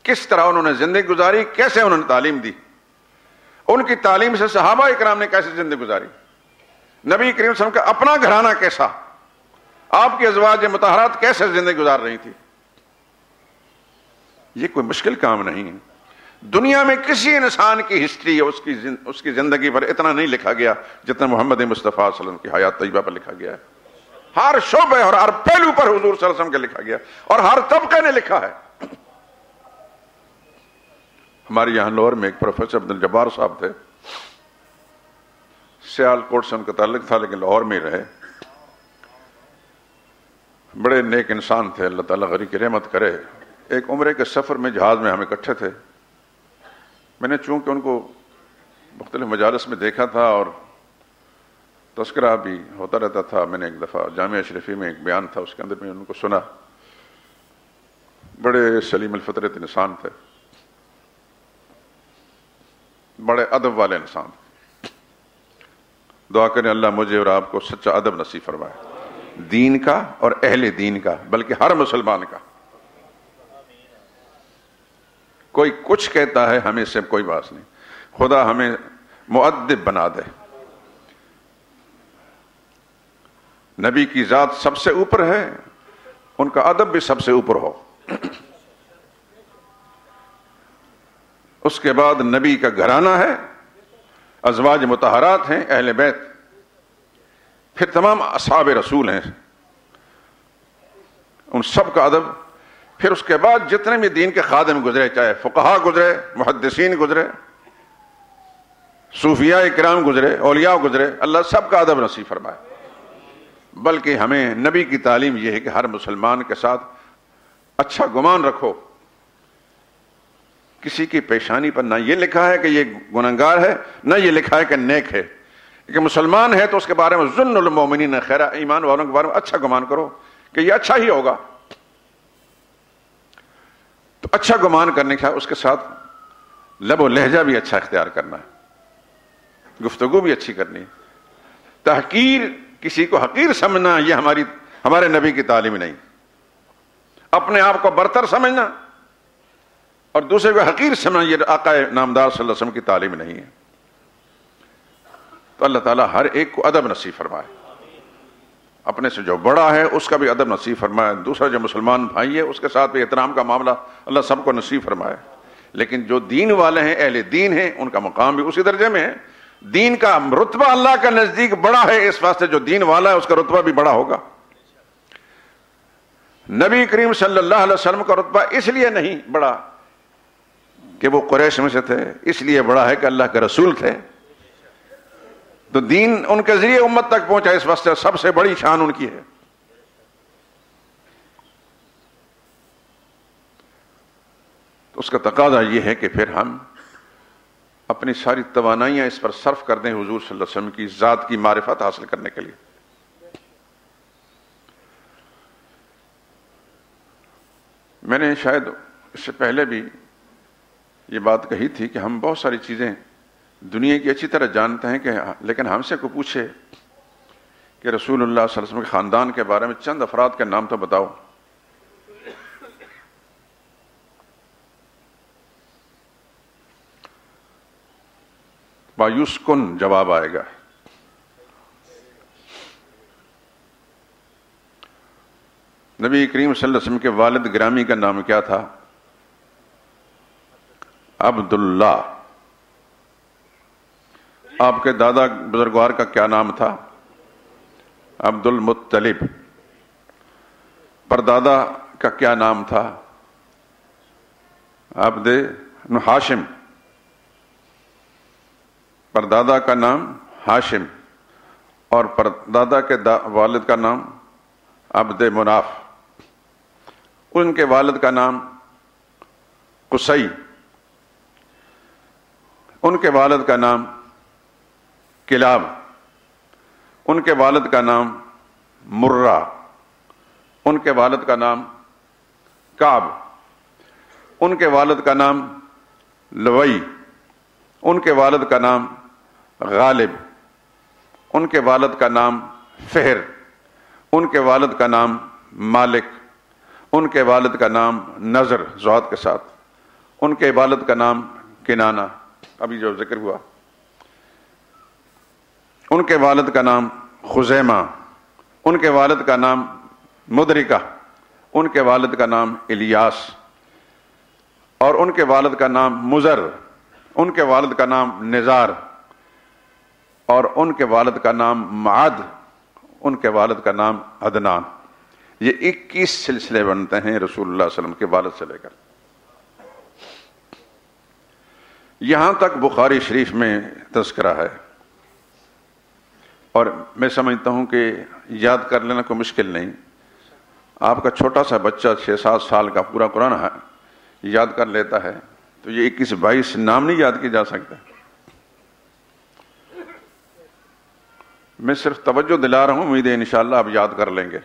کس طرح انہوں نے زندگی گزاری، کیسے انہوں نے تعلیم دی، ان کی تعلیم سے صحابہ اکرام نے کیسے زندگی گزاری، نبی کریم صلی اللہ علیہ وسلم کا اپنا گھرانہ کیسا، آپ کی ازواج مطہرات کیسے زندگی گزار رہی تھی. یہ کوئی مشکل کام نہیں ہے. دنیا میں کسی انسان کی ہسٹری اس کی زندگی پر اتنا نہیں لکھا گیا جتنا محمد مصطفیٰ صلی اللہ علیہ وسلم کی حیات طیبہ پر لکھا گیا ہے. ہر شعبے اور ہر پہلو پر حضور صلی اللہ علیہ وسلم کا لکھا گیا اور ہر طبقے نے لکھا ہے. ہمارے یہاں لاہور میں ایک پروفیسر عبد الجبار صاحب تھے، سیال کوٹ سے ان کا تعلق تھا لیکن لاہور میں ہی رہے. بڑے نیک انسان تھے، اللہ تعالیٰ غریب کی رحمت کرے. ایک عمرے کے سفر میں جہاز میں ہم اکٹھے تھے. میں نے چونکہ ان کو مختلف مجالس میں دیکھا تھا اور تذکرہ بھی ہوتا رہتا تھا، میں نے ایک دفعہ جامعہ شریفی میں ایک بیان تھا، اس کے اندر میں ان کو سنا. بڑے سلیم الفطرت انسان تھے، بڑے ادب والے انسان. دعا کریں اللہ مجھے اور آپ کو سچا ادب نصیب فرمائے، دین کا اور اہل دین کا، بلکہ ہر مسلمان کا. کوئی کچھ کہتا ہے ہمیں سے کوئی بات نہیں، خدا ہمیں مؤدب بنا دے. نبی کی ذات سب سے اوپر ہے، ان کا ادب بھی سب سے اوپر ہو. اس کے بعد نبی کا گھرانہ ہے، ازواج مطہرات ہیں، اہل بیت، پھر تمام اصحاب رسول ہیں، ان سب کا ادب. پھر اس کے بعد جتنے بھی دین کے خادم گزرے، چاہے فقہا گزرے، محدثین گزرے، صوفیاء کرام گزرے، اولیاء گزرے، اللہ سب کا ادب نصیب فرمائے. بلکہ ہمیں نبی کی تعلیم یہ ہے کہ ہر مسلمان کے ساتھ اچھا گمان رکھو. کسی کی پیشانی پر نہ یہ لکھا ہے کہ یہ گنہگار ہے، نہ یہ لکھا ہے کہ نیک ہے. کہ مسلمان ہے تو اس کے بارے میں ظن المؤمنین خیرا، ایمان والوں کے بارے میں اچھا گمان کرو کہ یہ اچھا ہی ہوگا. تو اچھا گمان کرنے کا اس کے ساتھ لب و لہجہ بھی اچھا اختیار کرنا ہے، گفتگو بھی اچھی کرنی ہے. تحقیر، کسی کو حقیر سمجھنا، یہ ہمارے نبی کی تعلیم نہیں. اپنے آپ کو برتر سمجھنا اور دوسرے کو حقیر سمجھنا، یہ آقا نامدار صلی اللہ علیہ وسلم کی تعلیم نہیں ہے. تو اللہ تعالیٰ ہر ایک کو ادب نصیب فرمائے، اپنے سے جو بڑا ہے اس کا بھی ادب نصیب فرمائے، دوسرا جو مسلمان بھائی ہے اس کے ساتھ بھی احترام کا معاملہ اللہ سب کو نصیب فرمائے. لیکن جو دین والے ہیں، اہل دین ہیں، ان کا مقام بھی اسی درجے میں ہے. دین کا رتبہ اللہ کا نزدیک بڑا ہے، اس واسطے جو دین والا ہے اس کا رتبہ بھی بڑا ہوگا. نبی کریم صلی اللہ علیہ وسلم کا رتبہ اس لیے نہیں بڑا کہ وہ قریش میں سے تھے، اس لیے بڑا ہے کہ اللہ کے رسول تھے. تو دین ان کے ذریعے امت تک پہنچا، اس واسطے سب سے بڑی شان ان کی ہے۔ تو اس کا تقاضا یہ ہے کہ پھر ہم اپنی ساری توانائیاں اس پر صرف کر دیں حضور صلی اللہ علیہ وسلم کی ذات کی معرفت حاصل کرنے کے لیے۔ میں نے شاید اس سے پہلے بھی یہ بات کہی تھی کہ ہم بہت ساری چیزیں دنیا کی اچھی طرح جانتے ہیں، کہ لیکن ہم سے کوئی پوچھے کہ رسول اللہ صلی اللہ علیہ وسلم کے خاندان کے بارے میں چند افراد کے نام تو بتاؤ، مایوس کن جواب آئے گا۔ نبی کریم صلی اللہ علیہ وسلم کے والد گرامی کا نام کیا تھا؟ عبداللہ۔ آپ کے دادا بزرگوار کا کیا نام تھا؟ عبد المطلب۔ پردادا کا کیا نام تھا؟ عبد ہاشم۔ پردادا کا نام ہاشم اور پردادا کے والد کا نام عبد مناف۔ ان کے والد کا نام قصی، ان کے والد کا نام کلاب، ان کے والد کا نام مرہ، ان کے والد کا نام کعب، ان کے والد کا نام لوئی، ان کے والد کا نام غالب، ان کے والد کا نام فہر، ان کے والد کا نام مالک، ان کے والد کا نام نظر زوات کے ساتھ، ان کے والد کا نام کنانہ ابھی جو ذکر ہوا، ان کے والد کا نام خزیمہ، ان کے والد کا نام مدرکہ، ان کے والد کا نام الیاس، اور ان کے والد کا نام مزر، ان کے والد کا نام نزار، اور ان کے والد کا نام معد، ان کے والد کا نام عدنان۔ یہ 21 سلسلے بنتے ہیں رسول اللہ صلی اللہ علیہ وسلم کے والد سے لے کر یہاں تک بخاری شریف میں تذکرہ ہے، اور میں سمجھتا ہوں کہ یاد کر لینا کوئی مشکل نہیں۔ آپ کا چھوٹا سا بچہ 6-7 سال کا پورا قرآن یاد کر لیتا ہے تو یہ 21-22 نام نہیں یاد کیے جا سکتے۔ میں صرف توجہ دلا رہا ہوں، امید ہے انشاءاللہ آپ یاد کر لیں گے۔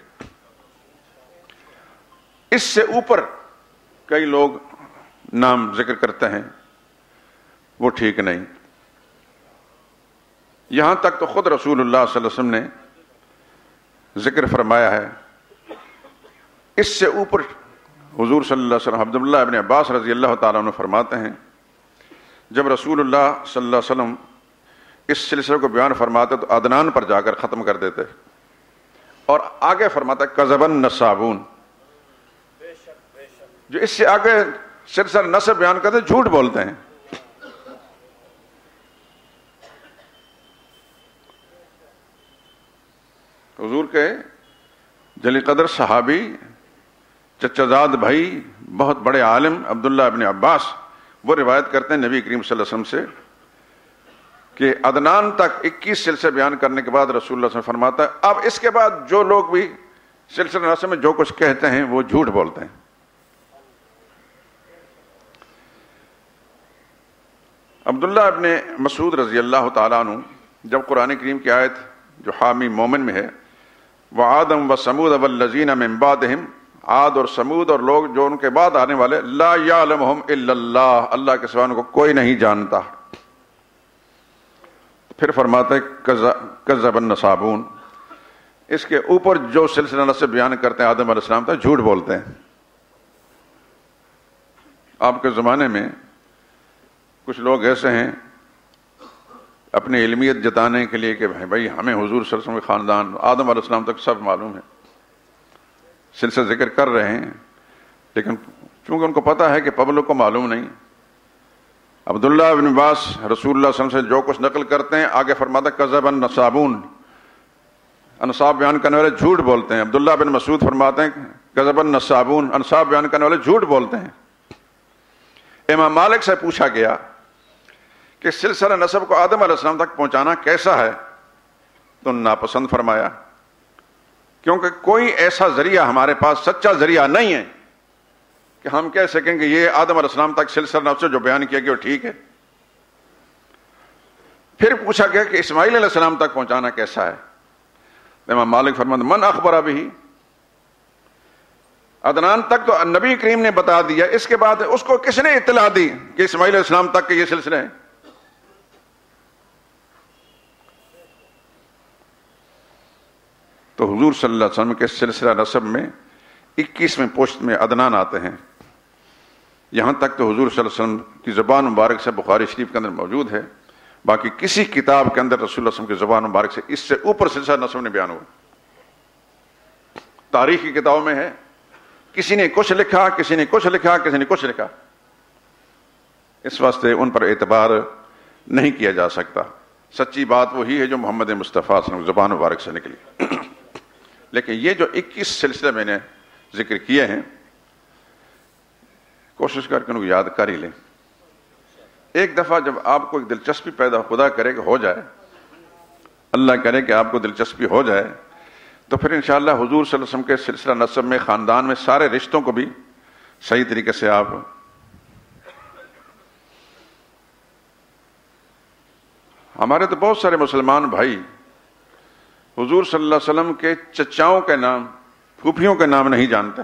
اس سے اوپر کئی لوگ نام ذکر کرتے ہیں، وہ ٹھیک نہیں۔ یہاں تک تو خود رسول اللہ صلی اللہ علیہ وسلم نے ذکر فرمایا ہے، اس سے اوپر حضور صلی اللہ علیہ وسلم عبداللہ ابن عباس رضی اللہ تعالیٰ عنہ فرماتے ہیں، جب رسول اللہ صلی اللہ علیہ وسلم اس سلسلے کو بیان فرماتے تو عدنان پر جا کر ختم کر دیتے، اور آگے فرماتا ہے کذب النصابون، جو اس سے آگے سلسلہ نسب بیان کرتے جھوٹ بولتے ہیں۔ حضور کے جلی قدر صحابی چچا زاد بھائی بہت بڑے عالم عبداللہ ابن عباس وہ روایت کرتے ہیں نبی کریم صلی اللہ علیہ وسلم سے کہ عدنان تک 21 سلسلے بیان کرنے کے بعد رسول اللہ صلی اللہ علیہ وسلم فرماتا ہے اب اس کے بعد جو لوگ بھی سلسلہ نسب میں جو کچھ کہتے ہیں وہ جھوٹ بولتے ہیں۔ عبداللہ ابن مسعود رضی اللہ تعالیٰ عنہ جب قرآن کریم کی آیت جو حامی مومن میں ہے وَعَادًا وَثَمُودَ وَالَّذِينَ مِن بَعْدِهِمْ، عاد اور سمود اور لوگ جو ان کے بعد آنے والے، لا یعلمہم الا اللہ، اللہ کے سوا ان کو کوئی نہیں جانتا، پھر فرماتا ہے کذب النصابون، اس کے اوپر جو سلسلہ نسب بیان کرتے ہیں آدم علیہ السلام تک جھوٹ بولتے ہیں۔ آپ کے زمانے میں کچھ لوگ ایسے ہیں اپنی علمیت جتانے کے لیے کہ بھائی ہمیں حضور صلی اللہ علیہ وسلم کے خاندان آدم علیہ السلام تک سب معلوم ہے، سلسلہ ذکر کر رہے ہیں، لیکن چونکہ ان کو پتا ہے کہ پبلک کو معلوم نہیں۔ عبداللہ ابن عباس رسول اللہ صلی اللہ علیہ وسلم سے جو کچھ نقل کرتے ہیں آگے فرماتا ہے کذب النصابون، انصاب بیان کرنے والے جھوٹ بولتے ہیں۔ عبداللہ بن مسعود فرماتے ہیں کذب النصابون، انصاب بیان کرنے والے جھوٹ بولتے ہیں۔ امام مالک سے پوچھا گیا کہ سلسلہ نسب کو آدم علیہ السلام تک پہنچانا کیسا ہے؟ تو ناپسند فرمایا، کیونکہ کوئی ایسا ذریعہ ہمارے پاس سچا ذریعہ نہیں ہے کہ ہم کہہ سکیں کہ یہ آدم علیہ السلام تک سلسلہ نسب جو بیان کیا گیا وہ ٹھیک ہے۔ پھر پوچھا گیا کہ اسماعیل علیہ السلام تک پہنچانا کیسا ہے؟ امام مالک فرماتے من اخبر بھی، عدنان تک تو نبی کریم نے بتا دیا، اس کے بعد اس کو کس نے اطلاع دی کہ اسماعیل علیہ السلام تک کے یہ سلسلہ ہے؟ تو حضور صلی اللہ علیہ وسلم کے سلسلہ نسب میں 21ویں پشت میں عدنان آتے ہیں، یہاں تک تو حضور صلی اللہ علیہ وسلم کی زبان مبارک سے بخاری شریف کے اندر موجود ہے، باقی کسی کتاب کے اندر رسول اللہ صلی اللہ علیہ وسلم کی زبان مبارک سے اس سے اوپر سلسلہ نسب نے بیان ہوا۔ تاریخ کی کتابوں میں ہے، کسی نے کچھ لکھا، کسی نے کچھ لکھا، کسی نے کچھ لکھا، اس واسطے ان پر اعتبار نہیں کیا جا سکتا۔ سچی بات وہی ہے جو محمد مصطفیٰ صلی اللہ علیہ وسلم کی زبان مبارک سے نکلی۔ لیکن یہ جو 21 سلسلے میں نے ذکر کیے ہیں، کوشش کر کے ان کو یاد کر ہی لیں۔ ایک دفعہ جب آپ کو ایک دلچسپی پیدا، خدا کرے کہ ہو جائے، اللہ کرے کہ آپ کو دلچسپی ہو جائے، تو پھر انشاءاللہ حضور صلی اللہ علیہ وسلم کے سلسلہ نسب میں، خاندان میں سارے رشتوں کو بھی صحیح طریقے سے آپ ہمارے تو بہت سارے مسلمان بھائی حضور صلی اللہ علیہ وسلم کے چچاؤں کے نام، پھوپھیوں کے نام نہیں جانتے۔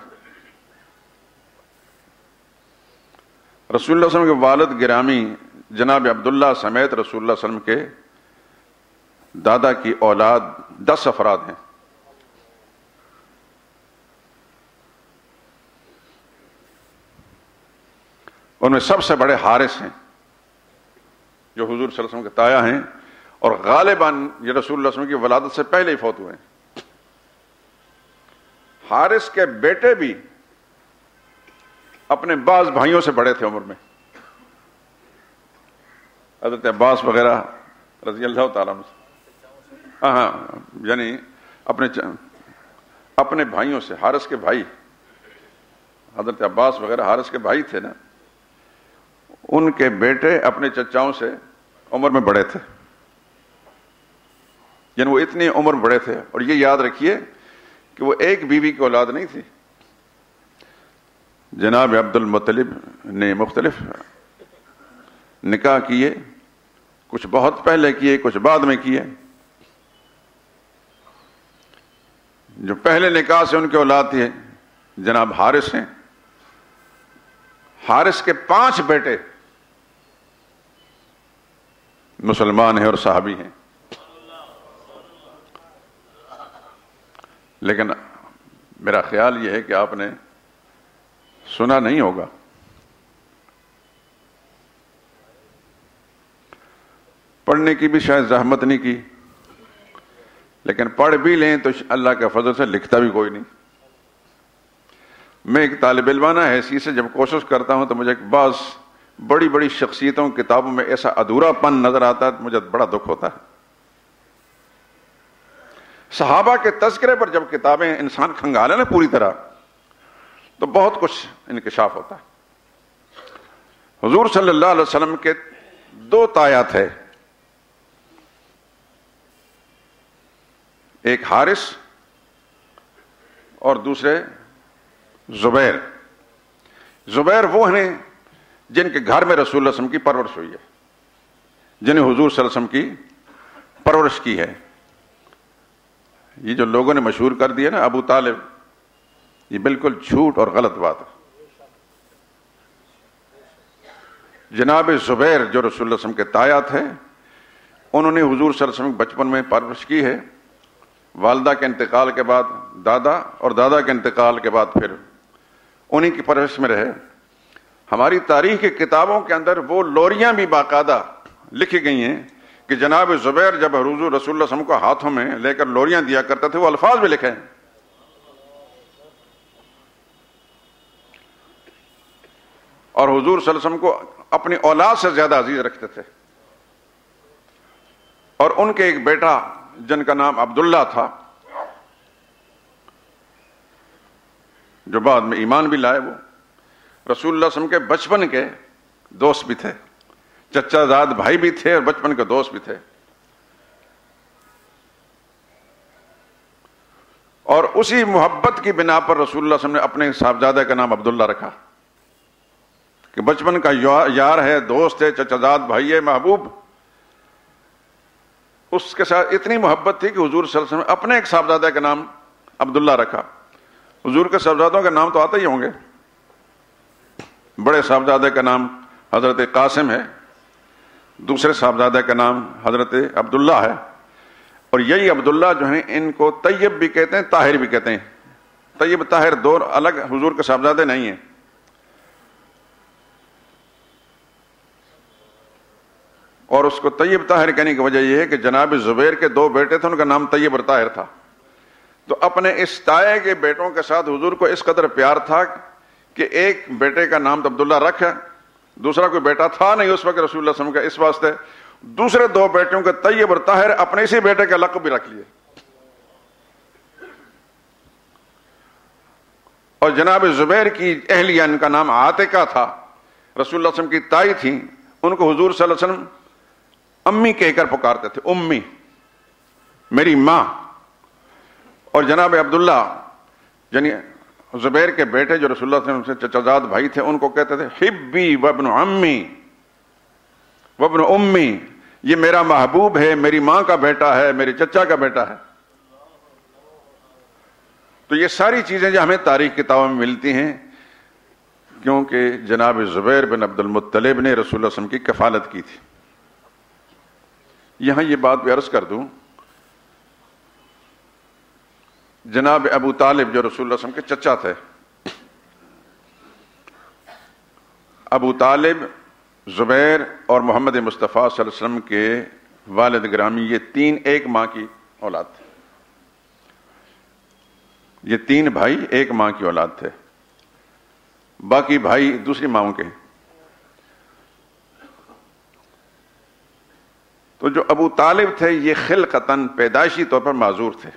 رسول اللہ صلی اللہ علیہ وسلم کے والد گرامی جناب عبداللہ سمیت رسول اللہ صلی اللہ علیہ وسلم کے دادا کی اولاد 10 افراد ہیں۔ ان میں سب سے بڑے حارث ہیں جو حضور صلی اللہ علیہ وسلم کے تایا ہیں، اور غالباً یہ رسول اللہ صلی اللہ علیہ وسلم کی ولادت سے پہلے ہی فوت ہوئے ہیں۔ حارث کے بیٹے بھی اپنے بعض بھائیوں سے بڑے تھے عمر میں، حضرت عباس وغیرہ رضی اللہ تعالیٰ عنہ، ہاں یعنی اپنے بھائیوں سے، حارث کے بھائی حضرت عباس وغیرہ حارث کے بھائی تھے نا، ان کے بیٹے اپنے چچاؤں سے عمر میں بڑے تھے، یعنی وہ اتنی عمر بڑے تھے۔ اور یہ یاد رکھیے کہ وہ ایک بیوی کی اولاد نہیں تھی، جناب عبد المطلب نے مختلف نکاح کیے، کچھ بہت پہلے کیے، کچھ بعد میں کیے۔ جو پہلے نکاح سے ان کی اولاد تھی جناب حارث ہیں، حارث کے 5 بیٹے مسلمان ہیں اور صحابی ہیں، لیکن میرا خیال یہ ہے کہ آپ نے سنا نہیں ہوگا، پڑھنے کی بھی شاید زحمت نہیں کی، لیکن پڑھ بھی لیں تو اللہ کے فضل سے لکھتا بھی کوئی نہیں۔ میں ایک طالب علمانہ حیثیت سے جب کوشش کرتا ہوں تو مجھے بعض بڑی بڑی شخصیتوں کتابوں میں ایسا ادھورا پن نظر آتا ہے، مجھے بڑا دکھ ہوتا ہے۔ صحابہ کے تذکرے پر جب کتابیں انسان کھنگالے نا پوری طرح، تو بہت کچھ انکشاف ہوتا ہے۔ حضور صلی اللہ علیہ وسلم کے 2 تایا تھے، ایک حارث اور دوسرے زبیر۔ زبیر وہ ہیں جن کے گھر میں رسول اللہ صلی اللہ علیہ وسلم کی پرورش ہوئی ہے، جنہیں حضور صلی اللہ علیہ وسلم کی پرورش کی ہے۔ یہ جو لوگوں نے مشہور کر دیا نا ابو طالب، یہ بالکل جھوٹ اور غلط بات ہے۔ جناب زبیر جو رسول اللہ صلی اللہ علیہ وسلم کے تایا تھے، انہوں نے حضور صلی اللہ علیہ وسلم بچپن میں پرورش کی ہے، والدہ کے انتقال کے بعد دادا، اور دادا کے انتقال کے بعد پھر انہی کی پرورش میں رہے۔ ہماری تاریخ کی کتابوں کے اندر وہ لوریاں بھی باقاعدہ لکھی گئی ہیں کہ جناب زبیر جب حضور رسول اللہ صلی اللہ علیہ وسلم کو ہاتھوں میں لے کر لوریاں دیا کرتے تھے، وہ الفاظ بھی لکھے ہیں۔ اور حضور صلی اللہ علیہ وسلم کو اپنی اولاد سے زیادہ عزیز رکھتے تھے۔ اور ان کے ایک بیٹا جن کا نام عبداللہ تھا، جو بعد میں ایمان بھی لائے، وہ رسول اللہ صلی اللہ علیہ وسلم کے بچپن کے دوست بھی تھے، چچا زاد بھائی بھی تھے اور بچپن کے دوست بھی تھے۔ اور اسی محبت کی بنا پر رسول اللہ صلی اللہ علیہ وسلم نے اپنے صاحبزادہ کا نام عبداللہ رکھا کہ بچپن کا یار ہے، دوست ہے، چچا زاد بھائی ہے، محبوب. اس کے ساتھ اتنی محبت تھی کہ حضور صلی اللہ علیہ وسلم نے اپنے ایک صاحبزادہ کا نام عبداللہ رکھا. حضور کے صاحبزادوں کا نام تو آتے ہی ہوں گے. بڑے صاحبزادہ کا نام حضرت قاسم ہے، دوسرے صاحبزادہ کا نام حضرت عبداللہ ہے، اور یہی عبداللہ جو ہیں ان کو طیب بھی کہتے ہیں، طاہر بھی کہتے ہیں. طیب طاہر دو الگ حضور کے صاحبزادے نہیں ہیں. اور اس کو طیب طاہر کہنے کی وجہ یہ ہے کہ جناب زبیر کے دو بیٹے تھے، ان کا نام طیب اور طاہر تھا. تو اپنے اس تائے کے بیٹوں کے ساتھ حضور کو اس قدر پیار تھا کہ ایک بیٹے کا نام تو عبداللہ رکھا، دوسرا کوئی بیٹا تھا نہیں اس وقت رسول اللہ صلی اللہ علیہ وسلم کا، اس واسطے دوسرے دو بیٹوں کے طیب اور طاہر اپنے اسی بیٹے کا لقب بھی رکھ لیے. اور جناب زبیر کی اہلیہ، ان کا نام عاتکہ تھا، رسول اللہ صلی اللہ علیہ وسلم کی تائی تھیں، ان کو حضور صلی اللہ علیہ وسلم امی کہہ کر پکارتے تھے، امی، میری ماں. اور جناب عبداللہ یعنی زبیر کے بیٹے جو رسول اللہ صلی اللہ علیہ وسلم سے چچا زاد بھائی تھے، ان کو کہتے تھے حبی وابن عمی وابن امی، یہ میرا محبوب ہے، میری ماں کا بیٹا ہے، میرے چچا کا بیٹا ہے. تو یہ ساری چیزیں جو ہمیں تاریخ کتابوں میں ملتی ہیں کیونکہ جناب زبیر بن عبد المطلب نے رسول اللہ صلی اللہ علیہ وسلم کی کفالت کی تھی. یہاں یہ بات بھی عرض کر دوں، جناب ابو طالب جو رسول اللہ صلی اللہ علیہ وسلم کے چچا تھے، ابو طالب، زبیر اور محمد مصطفیٰ صلی اللہ علیہ وسلم کے والد گرامی، یہ تین ایک ماں کی اولاد تھے. یہ تین بھائی ایک ماں کی اولاد تھے، باقی بھائی دوسری ماؤں کے. تو جو ابو طالب تھے یہ خلقتاً پیدائشی طور پر معذور تھے.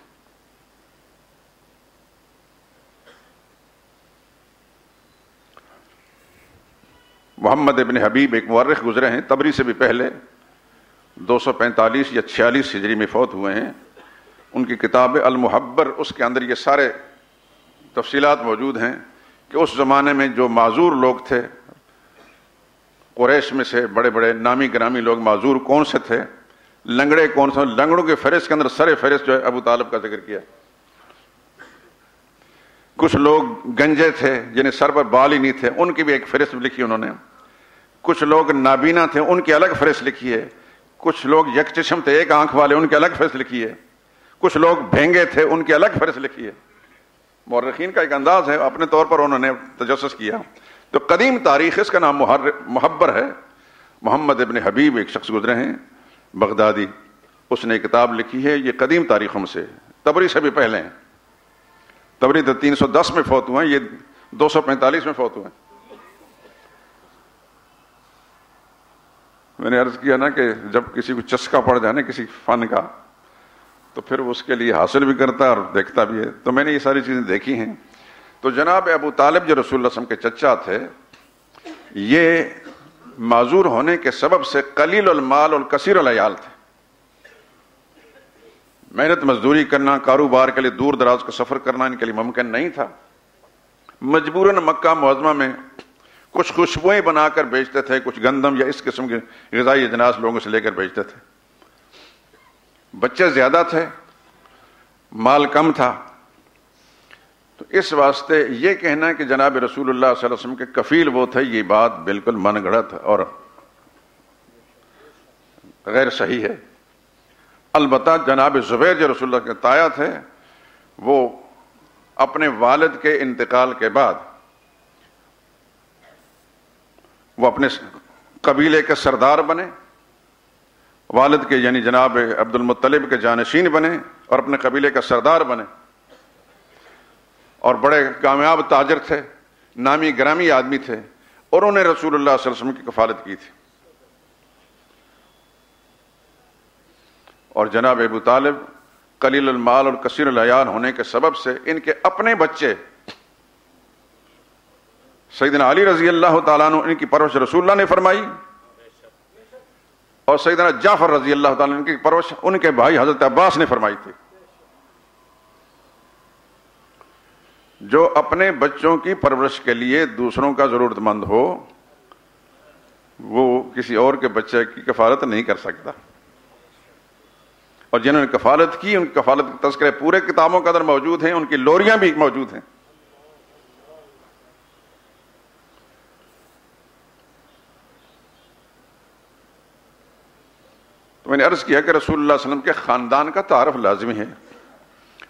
محمد ابن حبیب ایک مورخ گزرے ہیں، طبری سے بھی پہلے، 245 یا 46 ہجری میں فوت ہوئے ہیں. ان کی کتاب المحبر، اس کے اندر یہ سارے تفصیلات موجود ہیں کہ اس زمانے میں جو معذور لوگ تھے قریش میں سے، بڑے بڑے نامی گرامی لوگ معذور کون سے تھے، لنگڑے کون سے. لنگڑوں کے فہرست کے اندر سر فہرست جو ہے ابو طالب کا ذکر کیا. کچھ لوگ گنجے تھے جنہیں سر پر بال ہی نہیں تھے، ان کی بھی ایک فہرست لکھی انہوں نے. کچھ لوگ نابینا تھے، ان کی الگ فہرست لکھی ہے. کچھ لوگ یک چشم تھے، ایک آنکھ والے، ان کی الگ فہرست لکھی ہے. کچھ لوگ بھینگے تھے، ان کی الگ فہرست لکھی ہے. مورخین کا ایک انداز ہے، اپنے طور پر انہوں نے تجسس کیا. تو قدیم تاریخ، اس کا نام محبر ہے. محمد ابن حبیب ایک شخص گزرے ہیں بغدادی، اس نے کتاب لکھی ہے، یہ قدیم تاریخوں میں سے، طبری سے بھی پہلے ہیں. طبری تو 310 میں فوت ہوئے ہیں، یہ 245 میں فوت ہوئے ہیں. میں نے عرض کیا نا کہ جب کسی کو چسکا پڑ جائے نا کسی فن کا تو پھر اس کے لیے حاصل بھی کرتا ہے اور دیکھتا بھی ہے. تو میں نے یہ ساری چیزیں دیکھی ہیں. تو جناب ابو طالب جو رسول اللہ صلی اللہ علیہ وسلم کے چچا تھے، یہ معذور ہونے کے سبب سے قلیل المال اور کثیر العیال تھے. محنت مزدوری کرنا، کاروبار کے لیے دور دراز کا سفر کرنا ان کے لیے ممکن نہیں تھا. مجبوراً مکہ معظمہ میں کچھ خوشبوئیں بنا کر بیچتے تھے، کچھ گندم یا اس قسم کے غذائی اجناس لوگوں سے لے کر بیچتے تھے. بچے زیادہ تھے، مال کم تھا. تو اس واسطے یہ کہنا کہ جناب رسول اللہ صلی اللہ علیہ وسلم کے کفیل وہ تھے، یہ بات بالکل من گھڑت اور غیر صحیح ہے. البتہ جناب زبیر جو رسول اللہ کے تایا تھے، وہ اپنے والد کے انتقال کے بعد وہ اپنے قبیلے کے سردار بنے، والد کے یعنی جناب عبد المطلب کے جانشین بنے اور اپنے قبیلے کا سردار بنے. اور بڑے کامیاب تاجر تھے، نامی گرامی آدمی تھے، اور انہوں نے رسول اللہ صلی اللہ علیہ وسلم کی کفالت کی تھی. اور جناب ابو طالب قلیل المال اور کثیر العیال ہونے کے سبب سے ان کے اپنے بچے سیدنا علی رضی اللہ تعالیٰ عنہ، ان کی پرورش رسول اللہ نے فرمائی، اور سیدنا جعفر رضی اللہ تعالیٰ عنہ کی پرورش ان کے بھائی حضرت عباس نے فرمائی تھی. جو اپنے بچوں کی پرورش کے لیے دوسروں کا ضرورت مند ہو وہ کسی اور کے بچے کی کفالت نہیں کر سکتا، اور جنہوں نے کفالت کی ان کی کفالت کے تذکرے پورے کتابوں کے اندر موجود ہیں، ان کی لوریاں بھی موجود ہیں۔ تو میں نے عرض کیا کہ رسول اللہ صلی اللہ علیہ وسلم کے خاندان کا تعارف لازمی ہے۔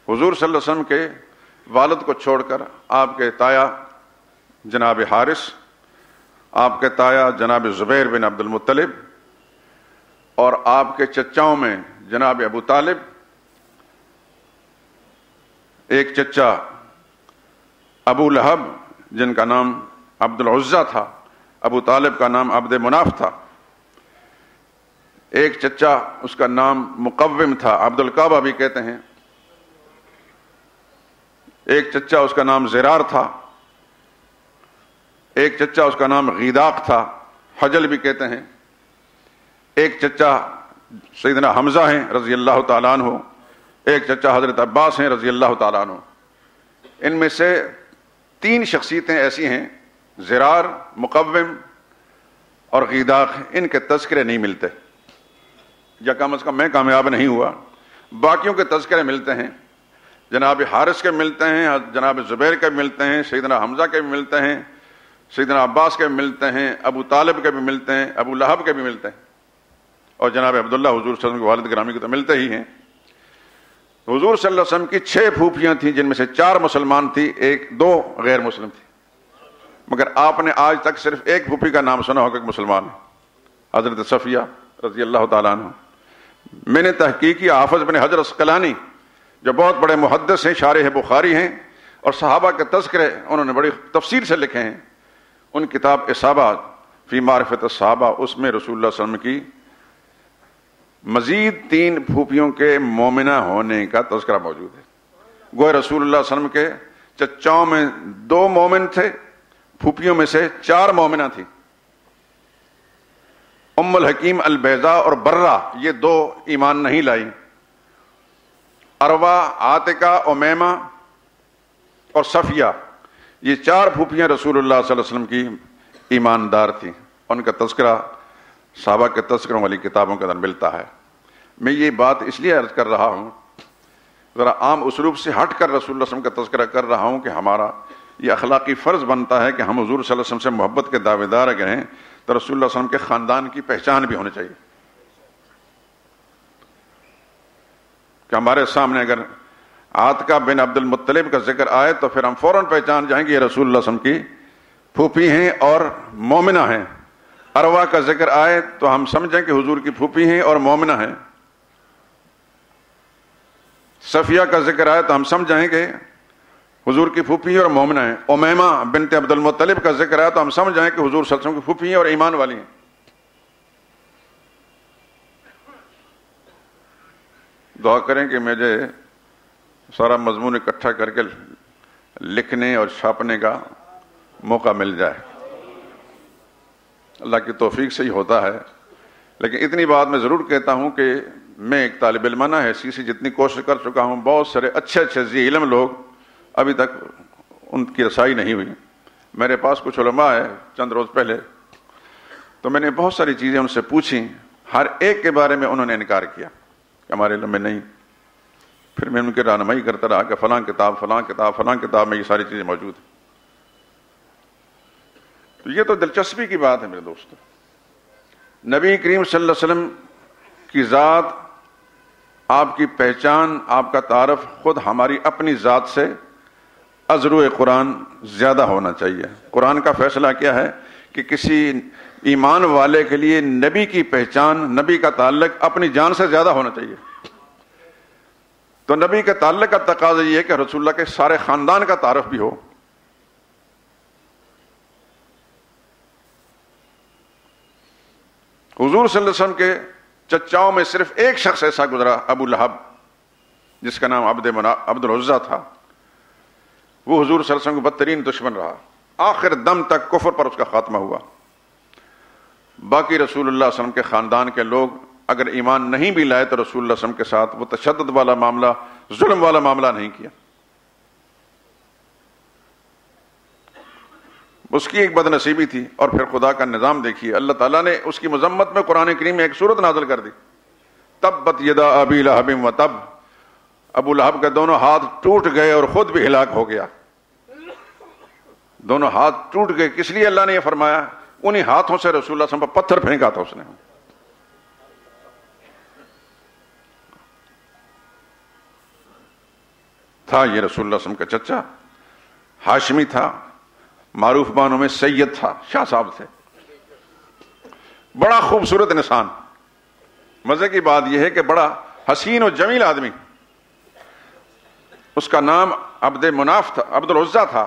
حضور صلی اللہ علیہ وسلم کے والد کو چھوڑ کر آپ کے تایا جناب حارث، آپ کے تایا جناب زبیر بن عبد المطلب، اور آپ کے چچاؤں میں جناب ابو طالب، ایک چچا ابو لہب جن کا نام عبد العزہ تھا، ابو طالب کا نام عبد مناف تھا، ایک چچا اس کا نام مقوم تھا، عبد الکعبہ بھی کہتے ہیں، ایک چچا اس کا نام زرار تھا، ایک چچا اس کا نام غیداق تھا، حجل بھی کہتے ہیں، ایک چچا سیدنا حمزہ ہیں رضی اللہ تعالیٰ عنہ، ایک چچا حضرت عباس ہیں رضی اللہ تعالیٰ عنہ۔ ان میں سے 3 شخصیتیں ایسی ہیں، زرار، مقوم اور غیداق، ان کے تذکرے نہیں ملتے، یا کم از کم میں کامیاب نہیں ہوا۔ باقیوں کے تذکرے ملتے ہیں، جناب حارث کے ملتے ہیں، جناب زبیر کے ملتے ہیں، سیدنا حمزہ کے بھی ملتے ہیں، سیدنا عباس کے بھی ملتے ہیں، ابو طالب کے بھی ملتے ہیں، ابو لہب کے بھی ملتے ہیں، اور جناب عبداللہ حضور صلی اللہ علیہ وسلم کے والد گرامی کے تو ملتے ہی ہیں۔ حضور صلی اللہ علیہ وسلم کی 6 پھوپھیاں تھیں، جن میں سے 4 مسلمان تھی، 2 غیر مسلم تھی، مگر آپ نے آج تک صرف ایک پھوپھی کا نام سنا ہوگا کہ مسلمان ہے، حضرت صفیہ رضی اللہ تعالیٰ عنہ۔ میں نے تحقیق کی، حافظ بن حجر عسقلانی جو بہت بڑے محدث ہیں، شارح بخاری ہیں، اور صحابہ کے تذکرے انہوں نے بڑی تفصیل سے لکھے ہیں، ان کتاب اصابہ فی معرفت الصحابہ، اس میں رسول اللہ صلی اللہ علیہ وسلم کی مزید 3 پھوپھیوں کے مومنہ ہونے کا تذکرہ موجود ہے۔ گویا رسول اللہ صلی اللہ علیہ وسلم کے چچاؤں میں 2 مومن تھے، پھوپھیوں میں سے 4 مومنہ تھیں۔ ام الحکیم البیضاء اور برہ یہ 2 ایمان نہیں لائیں۔ اروا، عاتقہ، امیمہ اور صفیہ یہ 4 پھوپھیاں رسول اللہ صلی اللہ علیہ وسلم کی ایماندار تھیں، ان کا تذکرہ صحابہ کے تذکروں والی کتابوں کے اندر ملتا ہے۔ میں یہ بات اس لیے عرض کر رہا ہوں، ذرا عام اسلوب سے ہٹ کر رسول اللہ صلی اللہ علیہ وسلم کا تذکرہ کر رہا ہوں کہ ہمارا یہ اخلاقی فرض بنتا ہے کہ ہم حضور صلی اللہ علیہ وسلم سے محبت کے دعوے دار اگر ہیں تو رسول اللہ صلی اللہ علیہ وسلم کے خاندان کی پہچان بھی ہونی چاہیے، کہ ہمارے سامنے اگر عاتقہ بن عبد المطلب کا ذکر آئے تو پھر ہم فوراً پہچان جائیں گے یہ رسول اللہ صلی اللہ علیہ وسلم کی پھوپھی ہیں اور مومنہ ہیں۔ اروا کا ذکر آئے تو ہم سمجھیں کہ حضور کی پھوپھی ہیں اور مومنہ ہیں۔ صفیہ کا ذکر آئے تو ہم سمجھیں کہ حضور کی پھوپھی ہیں اور مومنہ ہیں۔ امیمہ بنت عبد المطلب کا ذکر آئے تو ہم سمجھ جائیں کہ حضور صلی اللہ علیہ وسلم کی پھوپھی ہیں اور ایمان والی ہیں۔ دعا کریں کہ مجھے سارا مضمون اکٹھا کر کے لکھنے اور چھاپنے کا موقع مل جائے، اللہ کی توفیق سے ہی ہوتا ہے۔ لیکن اتنی بات میں ضرور کہتا ہوں کہ میں ایک طالب علمانہ حیثیت سے جتنی کوشش کر چکا ہوں، بہت سارے اچھے ذی علم لوگ ابھی تک ان کی رسائی نہیں ہوئی۔ میرے پاس کچھ علماء ہے چند روز پہلے، تو میں نے بہت ساری چیزیں ان سے پوچھی، ہر ایک کے بارے میں انہوں نے انکار کیا کہ ہمارے علم میں نہیں۔ پھر میں ان کی رہنمائی کرتا رہا کہ فلاں کتاب فلاں کتاب فلاں کتاب میں یہ ساری چیزیں موجود ہیں۔ تو یہ تو دلچسپی کی بات ہے میرے دوستو، نبی کریم صلی اللہ علیہ وسلم کی ذات، آپ کی پہچان، آپ کا تعارف خود ہماری اپنی ذات سے ازرو قرآن زیادہ ہونا چاہیے۔ قرآن کا فیصلہ کیا ہے کہ کسی ایمان والے کے لیے نبی کی پہچان، نبی کا تعلق اپنی جان سے زیادہ ہونا چاہیے۔ تو نبی کے تعلق کا تقاضا یہ ہے کہ رسول اللہ کے سارے خاندان کا تعارف بھی ہو۔ حضور صلی اللہ علیہ وسلم کے چچاؤں میں صرف ایک شخص ایسا گزرا، ابو لہب، جس کا نام عبد العزہ تھا۔ وہ حضور صلی اللہ علیہ وسلم کا بدترین دشمن رہا، آخر دم تک کفر پر اس کا خاتمہ ہوا۔ باقی رسول اللہ صلی اللہ علیہ وسلم کے خاندان کے لوگ اگر ایمان نہیں بھی لائے تو رسول اللہ صلی اللہ علیہ وسلم کے ساتھ وہ تشدد والا معاملہ، ظلم والا معاملہ نہیں کیا۔ اس کی ایک بد نصیبی تھی. اور پھر خدا کا نظام دیکھیے, اللہ تعالیٰ نے اس کی مذمت میں قرآن کریم میں ایک سورت نازل کر دی, تبت یدا ابی لہب و تب. ابو لہب کے دونوں ہاتھ ٹوٹ گئے اور خود بھی ہلاک ہو گیا. دونوں ہاتھ ٹوٹ گئے, کس لیے اللہ نے یہ فرمایا؟ انہی ہاتھوں سے رسول اللہ صلی اللہ علیہ وسلم پر پتھر پھینکا تھا اس نے. تھا یہ رسول اللہ صلی اللہ علیہ وسلم کا چچا, ہاشمی تھا, معروف بانوں میں سید تھا, شاہ صاحب تھے, بڑا خوبصورت انسان. مزے کی بات یہ ہے کہ بڑا حسین و جمیل آدمی. اس کا نام عبد مناف تھا, عبد العزا تھا,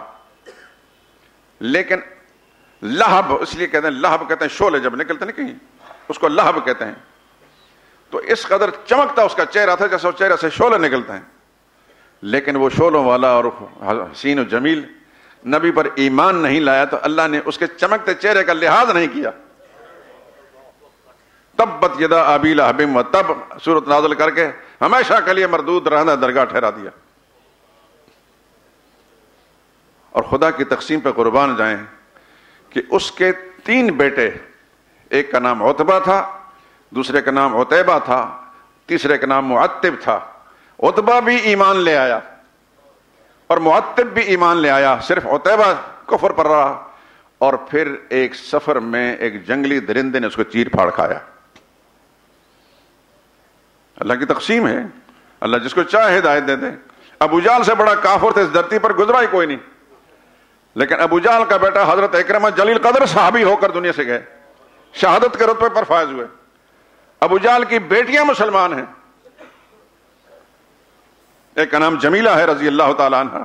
لیکن لہب اس لیے کہتے ہیں, لہب کہتے ہیں شعلے جب نکلتے ہیں کہیں, اس کو لہب کہتے ہیں. تو اس قدر چمکتا اس کا چہرہ تھا جیسے چہرے سے شعلے نکلتے ہیں, لیکن وہ شعلوں والا اور حسین و جمیل نبی پر ایمان نہیں لایا تو اللہ نے اس کے چمکتے چہرے کا لحاظ نہیں کیا. تبت یدا ابی لہب و تب سورت نازل کر کے ہمیشہ کے لیے مردود رہنا درگاہ ٹھہرا دیا. اور خدا کی تقسیم پہ قربان جائیں کہ اس کے 3 بیٹے, ایک کا نام عتبہ تھا, دوسرے کا نام عتیبہ تھا, تیسرے کا نام معتب تھا. عتبہ بھی ایمان لے آیا اور معتب بھی ایمان لے آیا, صرف عتیبہ کفر پر رہا. اور پھر ایک سفر میں ایک جنگلی درندے نے اس کو چیر پھاڑ کھایا. اللہ کی تقسیم ہے, اللہ جس کو چاہے ہدایت دے دے. ابو جہل سے بڑا کافر تھا اس دھرتی پر گزرا ہی کوئی نہیں, لیکن ابو جہل کا بیٹا حضرت اکرمہ جلیل قدر صحابی ہو کر دنیا سے گئے, شہادت کے رتبے پر فائز ہوئے. ابو جہل کی بیٹیاں مسلمان ہیں, ایک کا نام جمیلہ ہے رضی اللہ تعالی عنہ.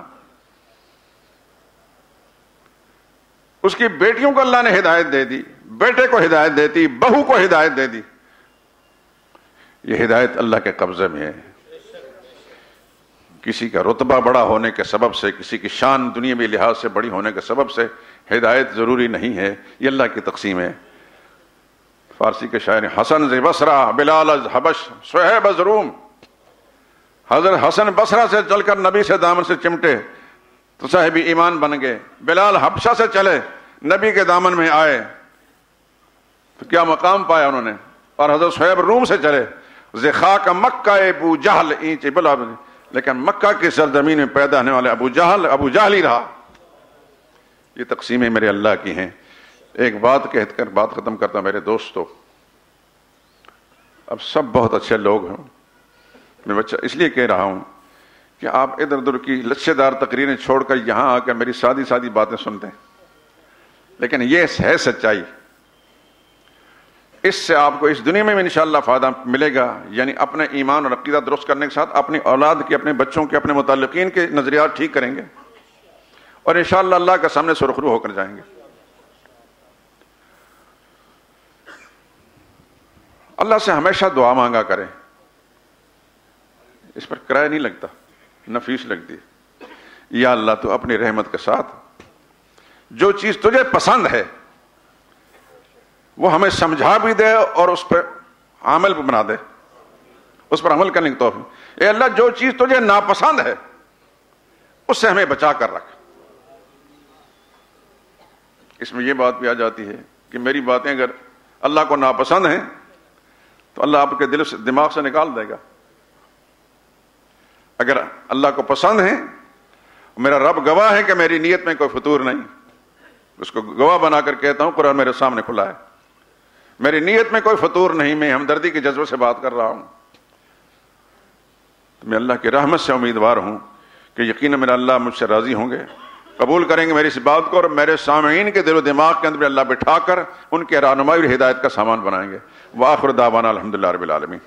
اس کی بیٹیوں کو اللہ نے ہدایت دے دی, بیٹے کو ہدایت دے دی, بہو کو ہدایت دے دی. یہ ہدایت اللہ کے قبضے میں ہے. کسی کا رتبہ بڑا ہونے کے سبب سے, کسی کی شان دنیاوی لحاظ سے بڑی ہونے کے سبب سے ہدایت ضروری نہیں ہے, یہ اللہ کی تقسیم ہے. فارسی کے شاعر حسن ز بصرہ, بلال از حبش, صہیب از روم. حضرت حسن بصرہ سے چل کر نبی سے دامن سے چمٹے تو صاحب ایمان بن گئے. بلال حبشہ سے چلے, نبی کے دامن میں آئے تو کیا مقام پایا انہوں نے. اور حضرت صہیب روم سے چلے, ز خاک مکہ ابو جہل اینچ بلا, لیکن مکہ کی سرزمین میں پیدا ہونے والے ابو جہل ہی رہا. یہ تقسیمیں میرے اللہ کی ہیں. ایک بات کہہ کر بات ختم کرتا میرے دوستو, اب سب بہت اچھے لوگ ہیں, میں بچہ اس لیے کہہ رہا ہوں کہ آپ ادھر ادھر کی لچھے دار تقریریں چھوڑ کر یہاں آ کر میری سادی سادی باتیں سنتے ہیں, لیکن یہ ہے سچائی. اس سے آپ کو اس دنیا میں بھی انشاءاللہ فائدہ ملے گا, یعنی اپنے ایمان اور عقیدہ درست کرنے کے ساتھ اپنی اولاد کے, اپنے بچوں کے, اپنے متعلقین کے نظریات ٹھیک کریں گے اور انشاءاللہ اللہ کے سامنے سرخرو ہو کر جائیں گے. اللہ سے ہمیشہ دعا مانگا کریں, اس پر کرایہ نہیں لگتا, نہ فیس لگتی. یا اللہ تو اپنی رحمت کے ساتھ جو چیز تجھے پسند ہے وہ ہمیں سمجھا بھی دے اور اس پہ عمل بھی بنا دے, اس پر عمل کرنے کی توفیق. اے اللہ جو چیز تجھے ناپسند ہے اس سے ہمیں بچا کر رکھ. اس میں یہ بات بھی آ جاتی ہے کہ میری باتیں اگر اللہ کو ناپسند ہیں تو اللہ آپ کے دماغ سے نکال دے گا. اگر اللہ کو پسند ہے, میرا رب گواہ ہے کہ میری نیت میں کوئی فطور نہیں, اس کو گواہ بنا کر کہتا ہوں, قرآن میرے سامنے کھلا ہے, میری نیت میں کوئی فطور نہیں, میں ہمدردی کے جذبے سے بات کر رہا ہوں. میں اللہ کی رحمت سے امیدوار ہوں کہ یقیناً میرا اللہ مجھ سے راضی ہوں گے, قبول کریں گے میری اس بات کو, اور میرے سامعین کے دل و دماغ کے اندر اللہ بٹھا کر ان کے رہنمائی اور ہدایت کا سامان بنائیں گے. وآخر دعوانا الحمدللہ رب العالمین.